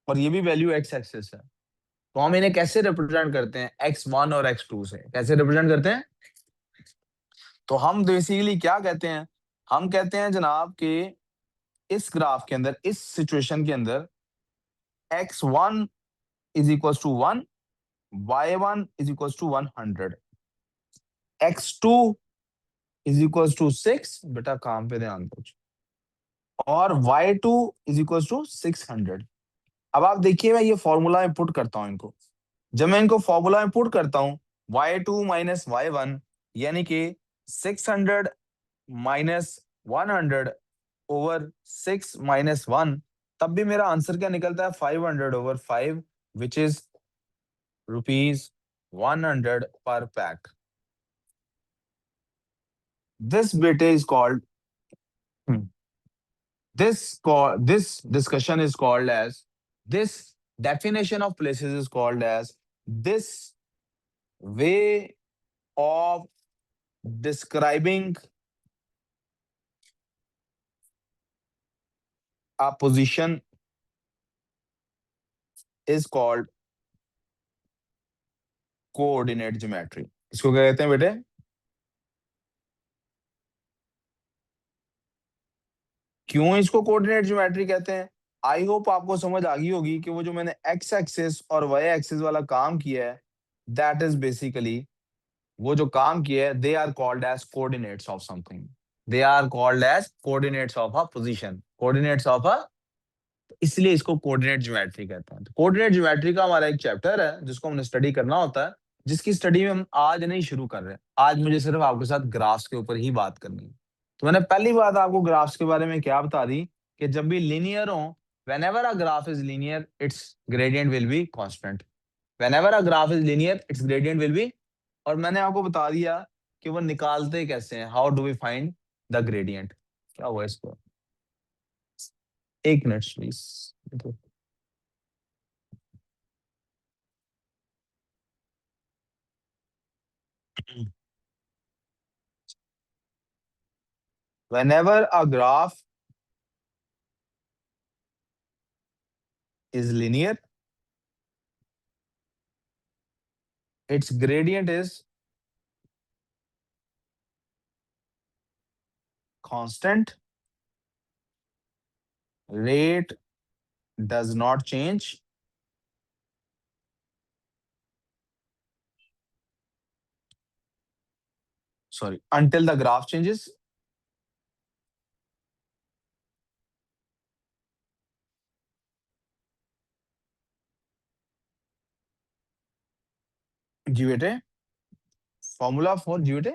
और ये भी वैल्यू एक्स एक्सिस है, तो हम इन्हें कैसे रिप्रेजेंट करते हैं? x1 और x2 से कैसे रिप्रेजेंट करते हैं? तो हम बेसिकली क्या कहते हैं? हम कहते हैं जनाब कि इस ग्राफ के अंदर, इस सिचुएशन के अंदर, x1 is equal to 1, y1 is equal to 100, x2 is equal to 6, बेटा काम पे ध्यान दो, और y2 इज इक्वल टू 600। अब आप देखिए मैं ये फॉर्मूला में पुट करता हूं इनको। जब मैं इनको फॉर्मूला में पुट करता हूं, y2 माइनस y1 यानी कि 600 माइनस 100 ओवर 6 माइनस 1, तब भी मेरा आंसर क्या निकलता है? 500 ओवर 5, विच इज रुपीज 100 पर pack. This beta is called, this discussion is called as, this definition of places is called as, this way of describing a position is called coordinate geometry। इसको क्या कहते हैं बेटे? क्यों इसको coordinate geometry कहते हैं? आई होप आपको समझ आ गई होगी कि वो जो मैंने एक्स एक्सिस और वाई एक्सिस वाला काम किया है, दैट इज बेसिकली, वो जो काम किया है, they are called as coordinates of something. They are called as coordinates of a position, coordinates of a, इसलिए इसको कोऑर्डिनेट ज्योमेट्री कहते हैं। तो कोऑर्डिनेट ज्योमेट्री का हमारा एक चैप्टर है जिसको हमने स्टडी करना होता है, जिसकी स्टडी में हम आज नहीं शुरू कर रहे हैं। आज मुझे सिर्फ आपके साथ ग्राफ्स के ऊपर ही बात करनी है। तो मैंने पहली बात आपको ग्राफ्स के बारे में क्या बता दी कि जब भी लीनियर हो, whenever a graph is linear its gradient will be constant, whenever a graph is linear its gradient will be, और मैंने आपको बता दिया कि वो निकालते कैसे हैं, how do we find the gradient. क्या हुआ इसको? एक minute please. whenever a graph is linear its gradient is constant, rate does not change, sorry, until the graph changes, जी बेटे, फॉर्मूला फॉर जी बेटे,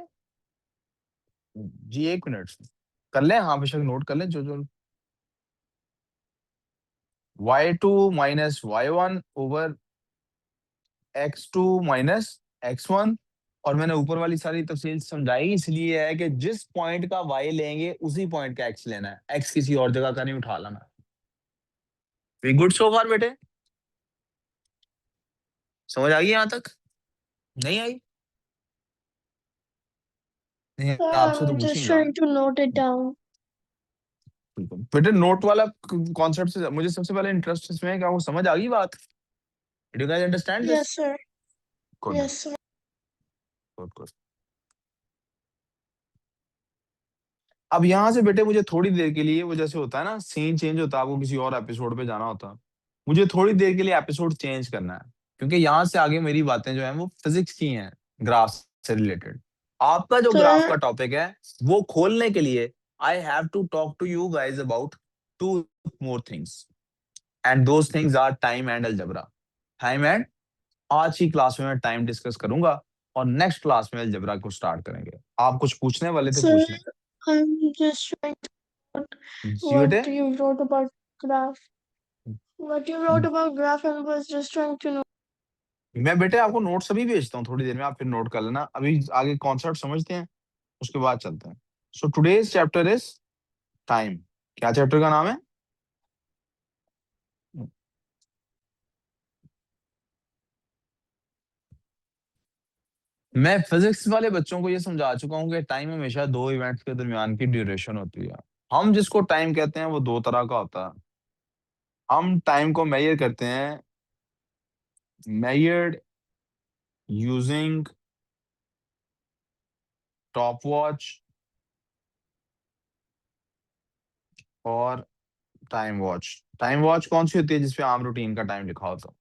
जी 1 मिनट कर लें, हाँ बेशक नोट कर लें जो y2 minus y1 over x2 minus x1। और मैंने ऊपर वाली सारी तफसील समझाई इसलिए है कि जिस पॉइंट का y लेंगे उसी पॉइंट का x लेना है, x किसी और जगह का नहीं उठा लाना। वी गुड सो फार बेटे, समझ आ गई यहाँ तक? नहीं आई? नहीं, Sir, आपसे तो I'm पूछ just नहीं रहा। trying to note it down. बिल्कुल बेटे, नोट वाला कॉन्सेप्ट से मुझे सबसे पहले इंटरेस्ट इसमें है कि आपको समझ आ गई बात। Do you guys understand this? Yes, sir. Good Yes, sir. Good good. अब यहाँ से बेटे मुझे थोड़ी देर के लिए, वो जैसे होता है ना सीन चेंज होता है, आपको किसी और एपिसोड पे जाना होता है, मुझे थोड़ी देर के लिए एपिसोड चेंज करना है, क्योंकि यहाँ से आगे मेरी बातें जो है वो फिजिक्स की हैं, ग्राफ से रिलेटेड। आपका जो ग्राफ Sir, का टॉपिक है वो खोलने के लिए I have to talk to you guys about 2 more things, and those things are time and algebra. Time and, आज की क्लास में मैं टाइम डिस्कस करूंगा और नेक्स्ट क्लास में अलजेब्रा को स्टार्ट करेंगे। आप कुछ पूछने वाले थे, sir, पूछ लें। I'm just trying to note जी बेटे, what you wrote about graph. What you wrote about graph, I was just trying to know. मैं बेटे आपको नोट्स अभी भेजता हूँ थोड़ी देर में, आप फिर नोट कर लेना। अभी आगे कॉन्सेप्ट समझते हैं, उसके बाद चलते हैं। So today's chapter is time. क्या चैप्टर का नाम है? मैं फिजिक्स वाले बच्चों को ये समझा चुका हूँ कि टाइम हमेशा 2 इवेंट्स के दरमियान की ड्यूरेशन होती है। हम जिसको टाइम कहते हैं वो 2 तरह का होता है। हम टाइम को मेजर करते हैं, मेजर्ड यूजिंग टॉप वॉच और टाइम वॉच। टाइम वॉच कौन सी होती है? जिसपे आम रूटीन का टाइम लिखा होता है।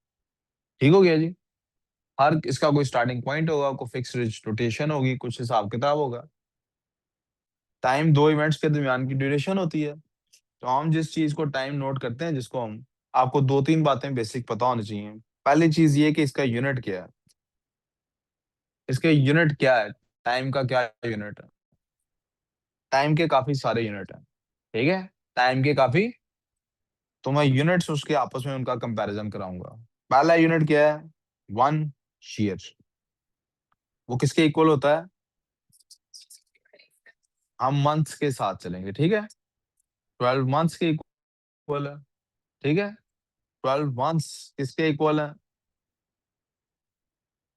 ठीक हो गया जी? हर इसका कोई स्टार्टिंग पॉइंट होगा, कोई फिक्स रोटेशन होगी, कुछ हिसाब किताब होगा। टाइम 2 इवेंट्स के दरमियान की ड्यूरेशन होती है। तो हम जिस चीज को टाइम नोट करते हैं, जिसको हम, आपको 2-3 बातें बेसिक पता होनी चाहिए। पहली चीज ये कि इसका यूनिट क्या है। इसके यूनिट क्या है? टाइम का क्या यूनिट है? टाइम के काफी सारे यूनिट हैं, ठीक है? टाइम के काफी, तो मैं यूनिट्स उसके आपस में उनका कंपैरिजन कराऊंगा। पहला यूनिट क्या है? 1 शीयर। वो किसके इक्वल होता है? हम मंथ्स के साथ चलेंगे, ठीक है? 12 मंथ्स के इक्वल है, ठीक है? 12 मंथ्स किसके इक्वल है?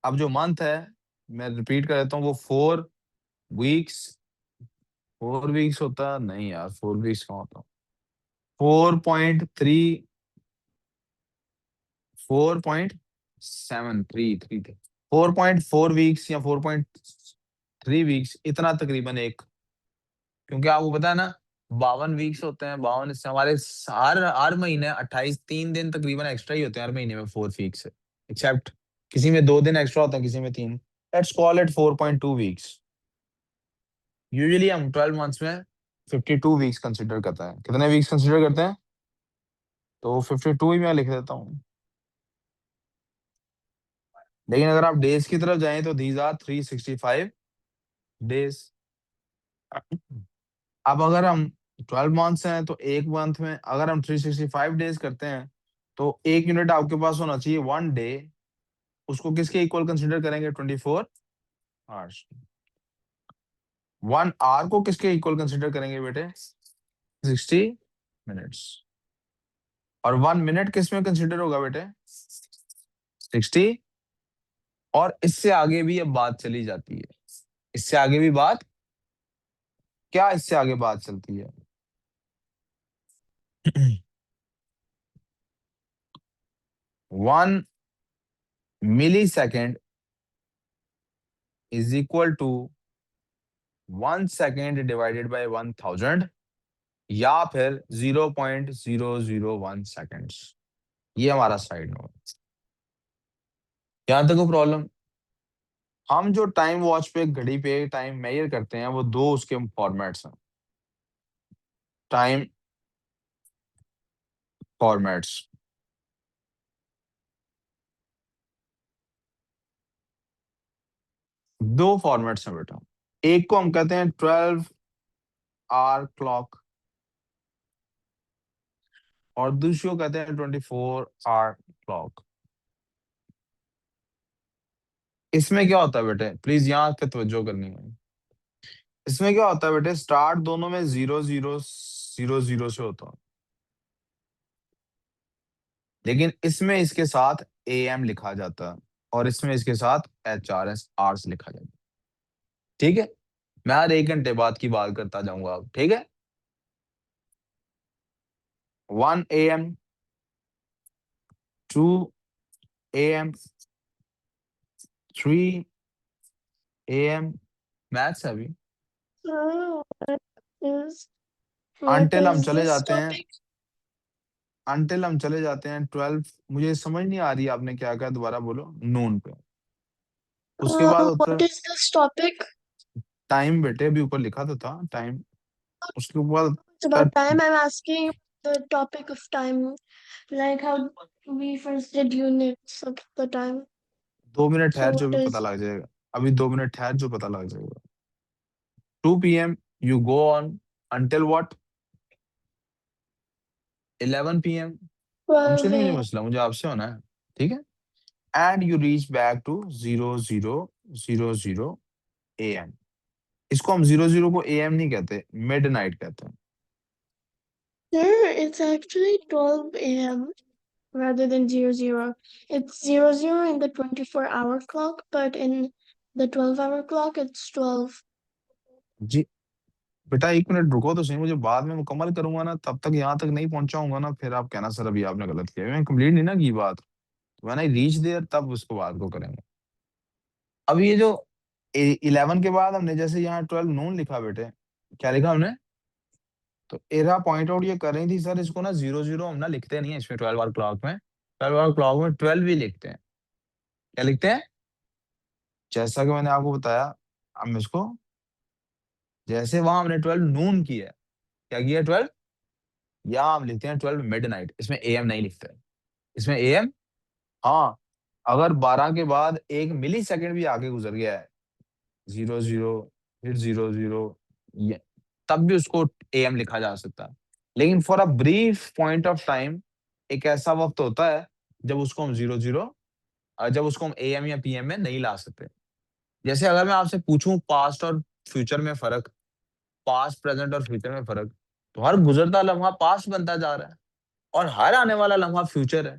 अब जो मंथ है, मैं रिपीट कर देता हूँ, वो 4 वीक्स। 4 वीक्स होता नहीं यार, 4 वीक्स कहाँ होता? 4.3, 4.7, 3 थे। 4.4 वीक्स या 4.3 वीक्स, इतना तकरीबन एक, क्योंकि आपको पता है ना 52 वीक्स होते हैं। 52, इससे हमारे हर हर महीने 28, 3 दिन तकरीबन एक्स्ट्रा ही होते हैं हर महीने में 4 वीक्स से, एक्सेप्ट किसी में 2 दिन एक्स्ट्रा होते हैं, किसी में 3। Let's call it 4.2 weeks. Usually हम 12 मंथ्स में 52 वीक्स कंसिडर करते हैं। कितने वीक्स कंसिडर करते हैं? तो 52 ही मैं लिख देता हूँ। लेकिन अगर आप डेज की तरफ जाएं तो दीज आर 365 डेज। अब अगर हम 12 मंथ्स हैं तो एक मंथ में अगर हम 365 डेज करते हैं, तो एक यूनिट आपके पास होना चाहिए 1 डे। उसको किसके इक्वल कंसिडर करेंगे? 24 आवर्स। 1 आवर को किसके इक्वल कंसिडर करेंगे बेटे? 60 मिनट्स। और 1 मिनट किस में कंसिडर होगा बेटे? 60। और इससे आगे भी अब बात चली जाती है। इससे आगे भी बात, क्या इससे आगे बात चलती है? 1 millisecond is equal to 1 second divided by 1000, या फिर 0.001 सेकेंड्स। ये हमारा साइड नोट। यहां तक कोई प्रॉब्लम? हम जो टाइम वॉच पे, घड़ी पे टाइम मेजर करते हैं, वो दो उसके फॉर्मेट्स हैं। टाइम फॉर्मेट्स, दो फॉर्मेट्स हैं बेटा, एक को हम कहते हैं 12 आवर क्लॉक और दूसरी को कहते हैं 24 आवर क्लॉक। इसमें क्या होता है बेटे, प्लीज यहाँ पे तवज्जो करनी है। इसमें क्या होता है बेटे, स्टार्ट दोनों में 0000 से होता है, लेकिन इसमें इसके साथ AM लिखा जाता है और इसमें इसके साथ HRS आवर्स लिखा जाता है। ठीक है, मैं हर 1 घंटे बाद की बात करता जाऊंगा अब, ठीक है। 1 AM, 2 AM, 3 AM, मैथ्स है अभी, Oh, is अंटिल हम is चले this जाते हैं, topic? अंटिल हम चले जाते हैं 12, मुझे समझ नहीं आ रही आपने क्या कहा, दोबारा बोलो, नून पे। उसके बाद What होता is this topic? टाइम बेटे, अभी ऊपर लिखा तो था टाइम, उसके बाद It's about time. I'm asking the topic of time, like how we first did units of the time. 2 minute So ठहर जो what भी पता is लग जाएगा, अभी 2 मिनट ठहर जो पता लग जाएगा। 2 PM you go on until what, 11 PM, हमसे 12 नहीं मुझे a.m.? मसला, मुझे आपसे होना है, ठीक है। And you reach back to 0000 AM। इसको हम 00 को AM नहीं कहते, मिड नाइट कहते हैं। There, it's actually 12 a.m. rather than 00. It's 00 in the 24-hour clock, but in the 12-hour clock, it's 12. जी बेटा 1 मिनट रुको तो सही, मुझे बाद में मुकम्मल करूंगा ना, तब तक यहाँ तक नहीं पहुंचाऊंगा ना, फिर आप कहना सर अभी आपने गलत किया, मैं कंप्लीट नहीं ना की बात, व्हेन आई रीच देयर तब उसको बात को करेंगे। अब ये जो 11 के बाद हमने जैसे यहाँ 12 नून लिखा बेटे, क्या लिखा हमने, तो एरा पॉइंट आउट ये कर रही थी सर, इसको ना 00 हम ना लिखते नहीं है इसमें, 12 आवर क्लॉक में, 12 आवर क्लॉक में 12 भी लिखते हैं। क्या लिखते हैं, जैसा कि मैंने आपको बताया, हम इसको जैसे वहां हमने 12 नून किया है, क्या किया 12, यहाँ हम लिखते हैं 12 मिड नाइट, इसमें AM नहीं लिखते हैं, इसमें AM, हाँ, अगर 12 के बाद 1 मिली सेकेंड भी आगे गुजर गया है, 00 फिर 00, ये तब भी उसको AM लिखा जा सकता है। लेकिन for a brief point of time एक ऐसा वक्त होता है जब उसको हम 00, जब उसको हम AM या PM में नहीं ला सकते। जैसे अगर मैं आपसे पूछूं पास्ट और फ्यूचर में फर्क, पास्ट प्रेजेंट और फ्यूचर में फर्क, तो हर गुजरता लम्हा पास्ट बनता जा रहा है और हर आने वाला लम्हा फ्यूचर है।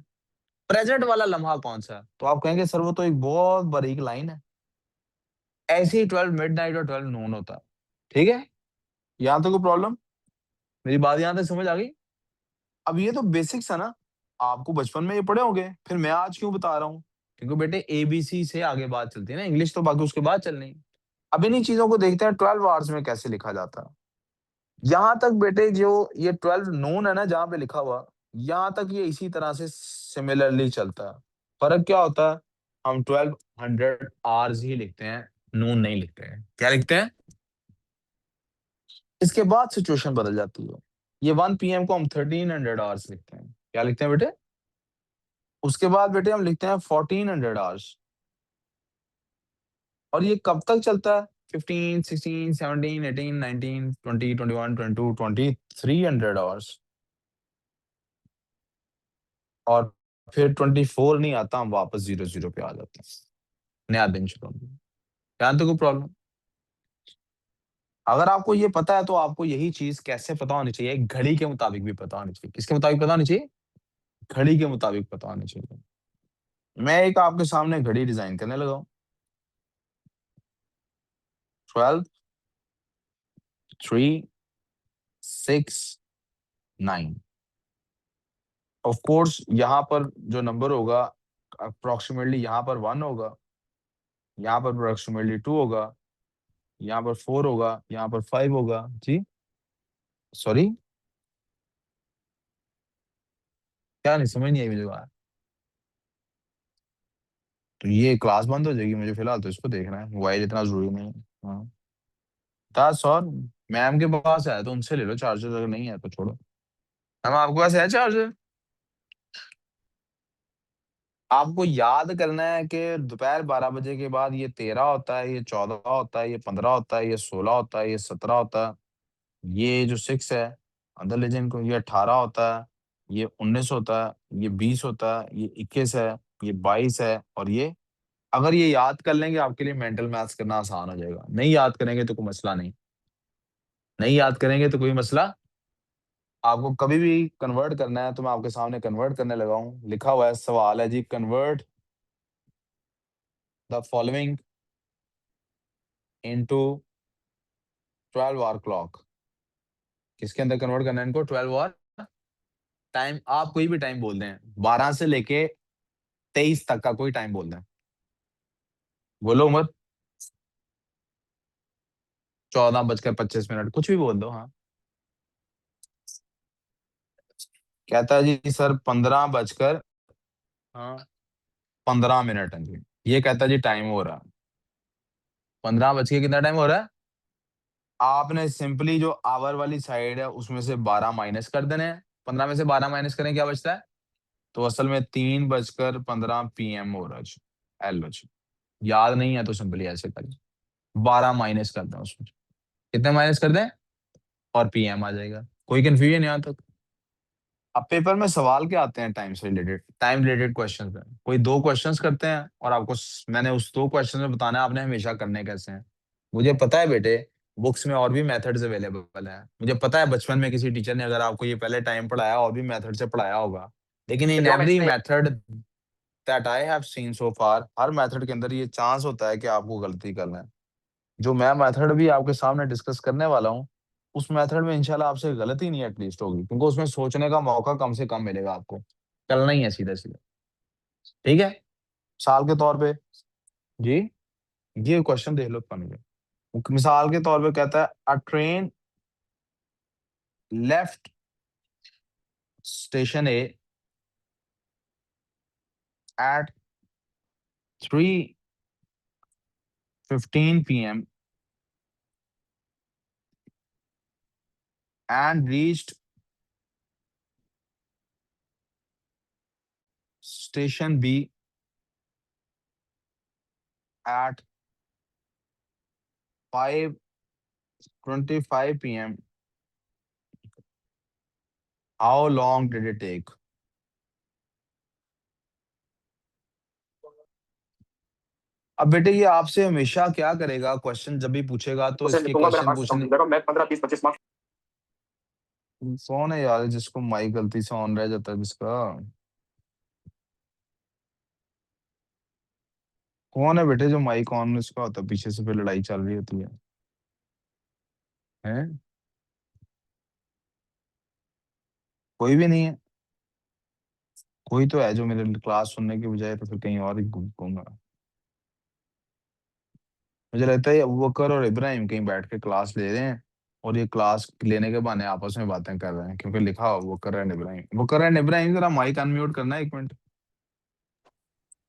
प्रेजेंट वाला लम्हा कौन सा है, तो आप कहेंगे सर वो तो एक बहुत बारीक लाइन है। ऐसे ही 12 मिड नाइट और 12 नून होता है, ठीक है। यहाँ तक कोई प्रॉब्लम, मेरी बात यहाँ तक समझ आ गई। अब ये तो बेसिक्स है ना, आपको बचपन में ये पढ़े होंगे, फिर मैं आज क्यों बता रहा हूँ, क्योंकि बेटे ABC से आगे बात चलती है ना, इंग्लिश तो बाकी उसके बाद चलनी है। अब इन्हीं चीजों को देखते हैं 12 आवर्स में कैसे लिखा जाता है। यहाँ तक बेटे जो ये 12 नून है ना जहाँ पे लिखा हुआ, यहाँ तक ये इसी तरह से सिमिलरली चलता है। फर्क क्या होता है, हम 1200 आवर्स ही लिखते हैं, नून नहीं लिखते हैं। क्या लिखते हैं, इसके बाद सिचुएशन बदल जाती है। ये 1 PM को हम 1300 आवर्स लिखते हैं। क्या लिखते हैं बेटे, उसके बाद बेटे हम लिखते हैं 1400 आवर्स। और ये कब तक चलता है, 15, 16, 17, 18, 19, 20, 21, 22, 2300 आवर्स। और फिर 24 नहीं आता, हम वापस 00 पे आ जाते हैं, नया दिन शुरू होता है। यहाँ तो कोई प्रॉब्लम, अगर आपको ये पता है तो आपको यही चीज कैसे पता होनी चाहिए, घड़ी के मुताबिक भी पता होनी चाहिए। किसके मुताबिक पता होनी चाहिए, घड़ी के मुताबिक पता होनी चाहिए। मैं एक आपके सामने घड़ी डिजाइन करने लगा हूँ। 12, 3, 6, 9। ऑफ कोर्स यहाँ पर जो नंबर होगा अप्रोक्सीमेटली यहाँ पर 1 होगा, यहाँ पर अप्रोक्सीमेटली 2 होगा, यहाँ पर 4 होगा, यहाँ पर 5 होगा। जी सॉरी, क्या नहीं समझ नहीं आई मुझे बात। तो ये क्लास बंद हो जाएगी, मुझे फिलहाल तो इसको देखना है, मोबाइल इतना जरूरी नहीं है। हाँ दास, और मैम के पास है तो उनसे ले लो चार्जर, अगर नहीं है तो छोड़ो। मैम आपके पास है चार्जर, आपको याद करना है कि दोपहर 12 बजे के बाद ये 13 होता है, ये 14 होता है, ये 15 होता है, ये 16 होता है, ये 17 होता है, ये जो 6 है अंदर ले जाए इनको, ये 18 होता है, ये 19 होता है, ये 20 होता है, ये 21 है, ये 22 है, और ये, अगर ये याद कर लेंगे आपके लिए मेंटल मैथ्स करना आसान हो जाएगा। नहीं याद करेंगे तो कोई मसला नहीं, नहीं याद करेंगे तो कोई मसला। आपको कभी भी कन्वर्ट करना है तो मैं आपके सामने कन्वर्ट करने लगा हूँ। लिखा हुआ है, सवाल है जी, convert the following into 12 hour clock. किसके अंदर कन्वर्ट करना है इनको? 12 आवर टाइम। आप कोई भी टाइम बोल दें, 12 से लेके 23 तक का कोई टाइम बोल दें। बोलो उमर। 14:25 कुछ भी बोल दो। हाँ, कहता है जी सर 15 बजकर, हाँ, 15 मिनट है जी। ये कहता है जी टाइम हो रहा है 15 बज के कितना टाइम हो रहा है। आपने सिंपली जो आवर वाली साइड है उसमें से 12 माइनस कर देने हैं। 15 में से 12 माइनस करें, क्या बचता है? तो असल में 3:15 PM हो रहा है जी। एल जी, याद नहीं है तो सिंपली ऐसे करें, 12 माइनस कर दें उसमें। कितने माइनस कर दें और PM आ जाएगा। कोई कंफ्यूजन यहाँ तक? अब पेपर में सवाल क्या आते हैं टाइम से रिलेटेड, टाइम रिलेटेड क्वेश्चन है। कोई दो क्वेश्चंस करते हैं और आपको मैंने उस दो क्वेश्चन में बताना है आपने हमेशा करने कैसे हैं। मुझे पता है बेटे, बुक्स में और भी मेथड्स अवेलेबल है। मुझे पता है बचपन में किसी टीचर ने अगर आपको ये पहले टाइम पढ़ाया और भी मेथड से पढ़ाया होगा, लेकिन in every method that I have seen so far, her method के अंदर ये चांस होता है कि आपको गलती करना है। जो मैं मेथड भी आपके सामने डिस्कस करने वाला हूँ, उस मेथड में इंशाल्लाह आपसे गलती नहीं एटलीस्ट होगी, क्योंकि उसमें सोचने का मौका कम से कम मिलेगा आपको। चलना ही है सीधा सीधा, ठीक है। मिसाल के तौर पे जी, ये क्वेश्चन देख लो पढ़ के। मिसाल के तौर पे कहता है a train left station A at 3:15 PM and reached station B at 5:25 PM. How long did it take? अब बेटे ये आपसे हमेशा क्या करेगा, क्वेश्चन जब भी पूछेगा तो उसे इसके लिखूंगा, मेरा क्वेश्चन मार्क्स पूछने। देखो मैं 15 20 25 मार्क्स। कौन है यार जिसको माइक गलती से ऑन रह जाता है जिसका? कौन है बेटे जो माइक ऑन इसका होता है, पीछे से फिर लड़ाई चल रही होती है? हैं? कोई भी नहीं है? कोई तो है जो मेरे क्लास सुनने की बजाय तो फिर कहीं और ही घूमूंगा। मुझे लगता है ये अबू बकर और इब्राहिम कहीं बैठ के क्लास ले रहे हैं, और ये क्लास लेने के बहाने आपस में बातें कर रहे हैं, क्योंकि लिखा हुआ अबू बकर एंड इब्राहिम। अबू बकर एंड इब्राहिम, जरा माइक अनम्यूट करना है 1 मिनट।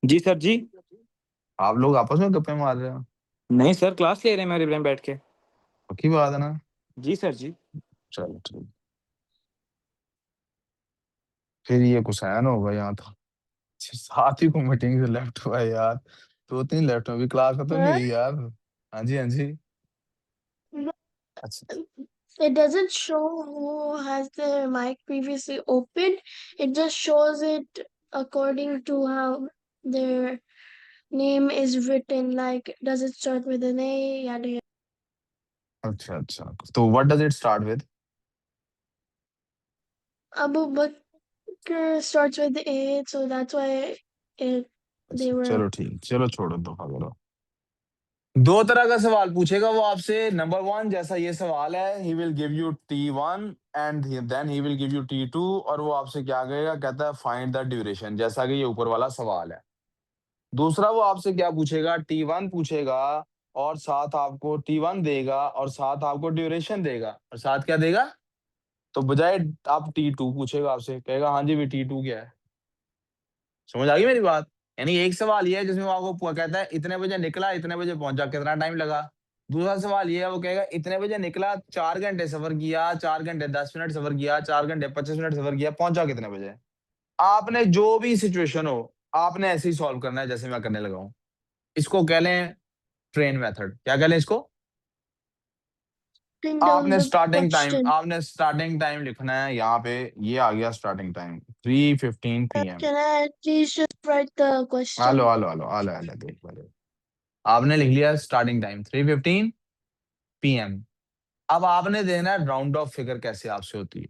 जी सर जी। आप लोग आपस में गप्पे मार रहे हो? नहीं सर, क्लास ले रहे हैं मेरे इब्राहिम बैठ के। पक्की बात है ना? जी सर जी। चलो ठीक। फिर ये कुसैन होगा यहाँ तो। साथ ही को मीटिंग से लेफ्ट हुआ है यार, 2 3 लेफ्ट में भी क्लास खत्म नहीं Sir, हुई यार। हाँ जी, हाँ जी। अच्छा, it doesn't show who has their mic previously opened. It just shows it according to how their name is written. Like, does it start with an A? Yada yada. अच्छा, अच्छा। तो what does it start with? Abu Bakr starts with A, so that's why it they were. चलो ठीक, चलो छोड़ो, दो करो। दो तरह का सवाल पूछेगा वो आपसे। नंबर 1, जैसा ये सवाल है, he will give you T1 and then he will give you T2, और वो आपसे क्या कहेगा, कहता है फाइंड द ड्यूरेशन, जैसा कि ये ऊपर वाला सवाल है। दूसरा वो आपसे क्या पूछेगा, T1 पूछेगा और साथ आपको T1 देगा और साथ आपको ड्यूरेशन देगा, और साथ क्या देगा? तो बजाय आप T2 पूछेगा आपसे, कहेगा हाँ जी भी T2 क्या है। समझ आ गई मेरी बात? यानी एक सवाल ये है जिसमें वो आपको कहता है इतने बजे निकला, इतने बजे पहुंचा, कितना टाइम लगा। दूसरा सवाल ये है, वो कहेगा इतने बजे निकला, 4 घंटे सफर किया, 4 घंटे 10 मिनट सफर किया, 4 घंटे 25 मिनट सफर किया, पहुंचा कितने बजे। आपने जो भी सिचुएशन हो, आपने ऐसे ही सॉल्व करना है जैसे मैं करने लगा हूं। इसको कह लें ट्रेन मेथड। क्या कह लें इसको? Writing down the question. आपने स्टार्टिंग टाइम लिखना है यहाँ पे। ये आ गया starting time 3:15 PM। Can I please just write the hello question? Hello hello hello hello, देख लो। आपने लिख लिया स्टार्टिंग टाइम 3:15 PM। अब आपने देखना है राउंड ऑफ फिगर कैसे आपसे होती है।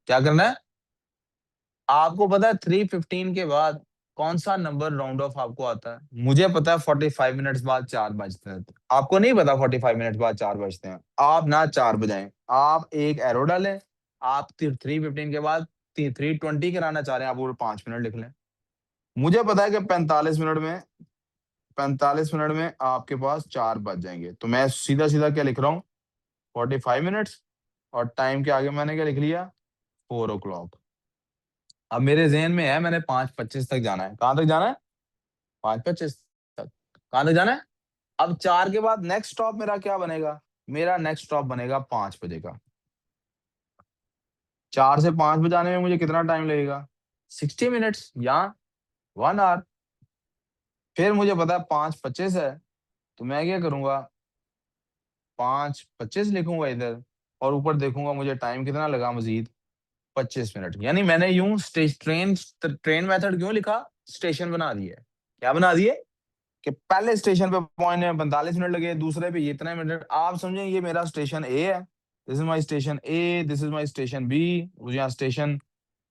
क्या करना है? आपको पता है 3:15 के बाद कौन सा नंबर राउंड ऑफ आपको आता है? मुझे पता है 45 मिनट्स बाद 4 बजते हैं। आपको नहीं पता 45 मिनट बाद 4 बजते हैं। आप ना 4 बजाएं, आप एक एरो डालें। आप 3:15 के बाद 3:20 कराना चाह रहे हैं, आप वो 5 मिनट लिख लें। मुझे पता है कि 45 मिनट में आपके पास 4 बज जाएंगे, तो मैं सीधा सीधा क्या लिख रहा हूँ? 45 मिनट्स और टाइम के आगे मैंने क्या लिख लिया? 4 o'clock। अब मेरे ज़हन में है मैंने 5:25 तक जाना है। कहाँ तक जाना है? 5:25 तक। कहाँ तक जाना है? अब 4 के बाद नेक्स्ट स्टॉप मेरा क्या बनेगा? मेरा नेक्स्ट स्टॉप बनेगा 5 बजे का। 4 से 5 बजे आने में मुझे कितना टाइम लगेगा? 60 मिनट्स या 1 आवर। फिर मुझे पता है 5:25 है, तो मैं क्या करूंगा? 5:25 लिखूंगा इधर और ऊपर देखूंगा मुझे टाइम कितना लगा मजीद? 25 मिनट। यानी मैंने यूं ट्रेन ट्रेन मेथड क्यों लिखा? स्टेशन बना दिए। क्या बना दिए? कि पहले स्टेशन पे पहुंचने में 45 मिनट लगे, दूसरे पे ये इतने मिनट। आप समझे ये मेरा स्टेशन ए है। This is my station A, this is my station B. मुझे यहाँ स्टेशन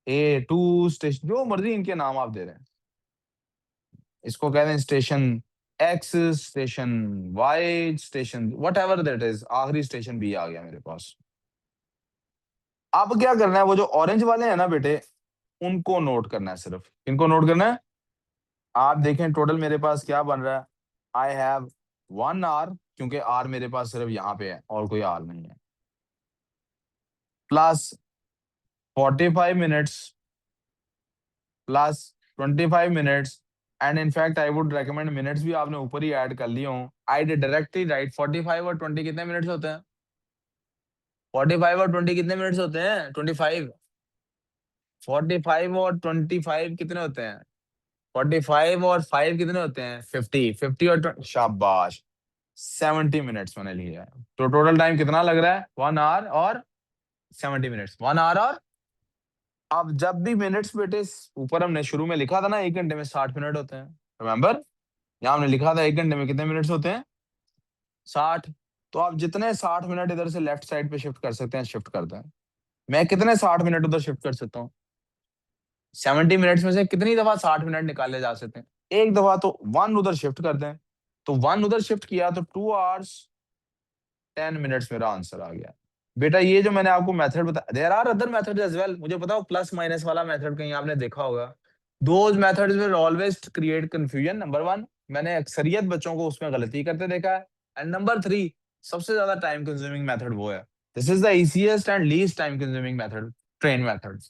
A2 स्टेशन, जो मर्जी इनके नाम आप दे रहे हैं। इसको कहते हैं station X, station Y, station what ever that is. आखिरी स्टेशन बी आ गया मेरे पास। अब क्या करना है? वो जो ऑरेंज वाले हैं ना बेटे, उनको नोट करना है सिर्फ। इनको नोट करना है। आप देखें टोटल मेरे पास क्या बन रहा है। आई हैव 1 आवर, क्योंकि आर मेरे पास सिर्फ यहाँ पे है और कोई आर नहीं है, plus 45 minutes plus 25 minutes. And in fact I would recommend minutes भी आपने ऊपर ही ऐड कर लिए हों। आई डिड डायरेक्टली राइट 45 और 20 कितने मिनट्स होते हैं? 45 और 20 कितने मिनट्स होते हैं? 25। 45 और 25 कितने होते हैं? 45 और 5 कितने होते हैं? 50। 50 और 20, शाबाश, 70 मिनट्स मैंने लिया है। तो टोटल टाइम कितना लग रहा है? 1 आवर और 70 मिनट्स। 1 आवर और अब जब भी मिनट्स बेटे ऊपर हमने शुरू में लिखा था ना 1 घंटे में 60 मिनट होते हैं, रिमेंबर? यहाँ हमने लिखा था 1 घंटे में कितने मिनट्स होते हैं? 60। तो आप जितने 60 मिनट इधर से लेफ्ट साइड पे शिफ्ट कर सकते हैं, शिफ्ट करते हैं। मैं कितने 60 मिनट उधर शिफ्ट कर सकता हूँ? 70 मिनट्स में से कितनी दफा 60 मिनट निकाले जा सकते हैं? एक दफा। तो 1 उधर शिफ्ट कर दें। तो 1 उधर शिफ्ट किया तो 2 आवर्स 10 मिनट्स मेरा आंसर आ गया। बेटा ये जो मैंने आपको मेथड बताया, there are other methods as well. मुझे पता हो प्लस माइनस वाला मेथड कहीं आपने देखा होगा। Those methods will always create confusion. Number 1, मैंने अक्सरियत बच्चों को उसमें गलती करते देखा है। एंड नंबर 3, सबसे ज्यादा टाइम कंज्यूमिंग मेथड वो है। This is the easiest and least time consuming method, train method.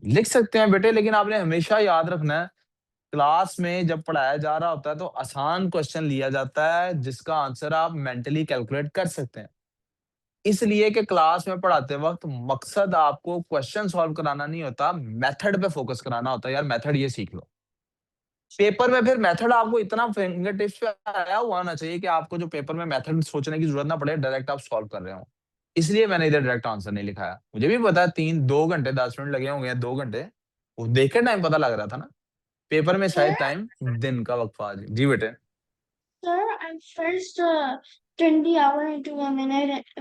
लिख सकते हैं बेटे, लेकिन आपने हमेशा याद रखना है क्लास में जब पढ़ाया जा रहा होता है तो आसान क्वेश्चन लिया जाता है जिसका आंसर आप मेंटली कैलकुलेट कर सकते हैं। इसलिए कि क्लास में पढ़ाते वक्त मकसद आपको क्वेश्चन सॉल्व कराना नहीं होता, मेथड पे फोकस कराना होता है। यार मेथड ये सीख लो। पेपर में फिर मेथड आपको इतना फिंगर टिप्स पे आया हुआ होना चाहिए कि आपको जो पेपर में मेथड सोचने की जरूरत ना पड़े, डायरेक्ट आप सॉल्व कर रहे हो। इसलिए मैंने इधर डायरेक्ट आंसर नहीं लिखाया। मुझे भी पता है 2 घंटे 10 मिनट लगे होंगे, 2 घंटे। वो देख के टाइम पता लग रहा था ना। पेपर में Sir, शायद टाइम दिन का वक्फा आ जाए। जी बेटे। sir, I first turned the hour into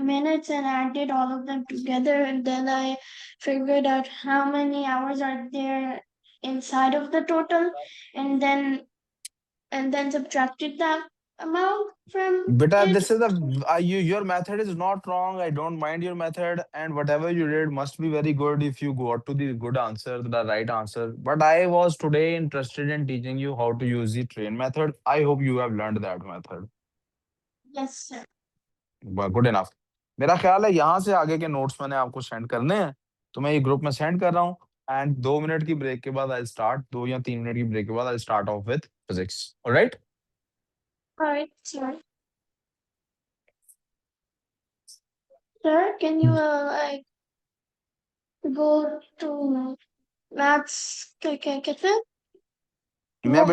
minutes and added all of them together, and then I figured out how many hours are there inside of the total, and then subtracted that amount from Beta, it. this is your method is not wrong. I don't mind your method, and whatever you did must be very good if you got to the good answer, the right answer. But I was today interested in teaching you how to use the train method. I hope you have learned that method. Yes, sir. Good enough. मेरा ख्याल है यहाँ से आगे के notes मैंने आपको send करने हैं, तो मैं ये ग्रुप में सेंड कर रहा हूँ। एंड 2 मिनट की ब्रेक के बाद आई स्टार्ट, 2 या 3 मिनट की ब्रेक के बाद I start of with physics. Alright? All right, sir. Sir, can you like go to maths cafe? मैं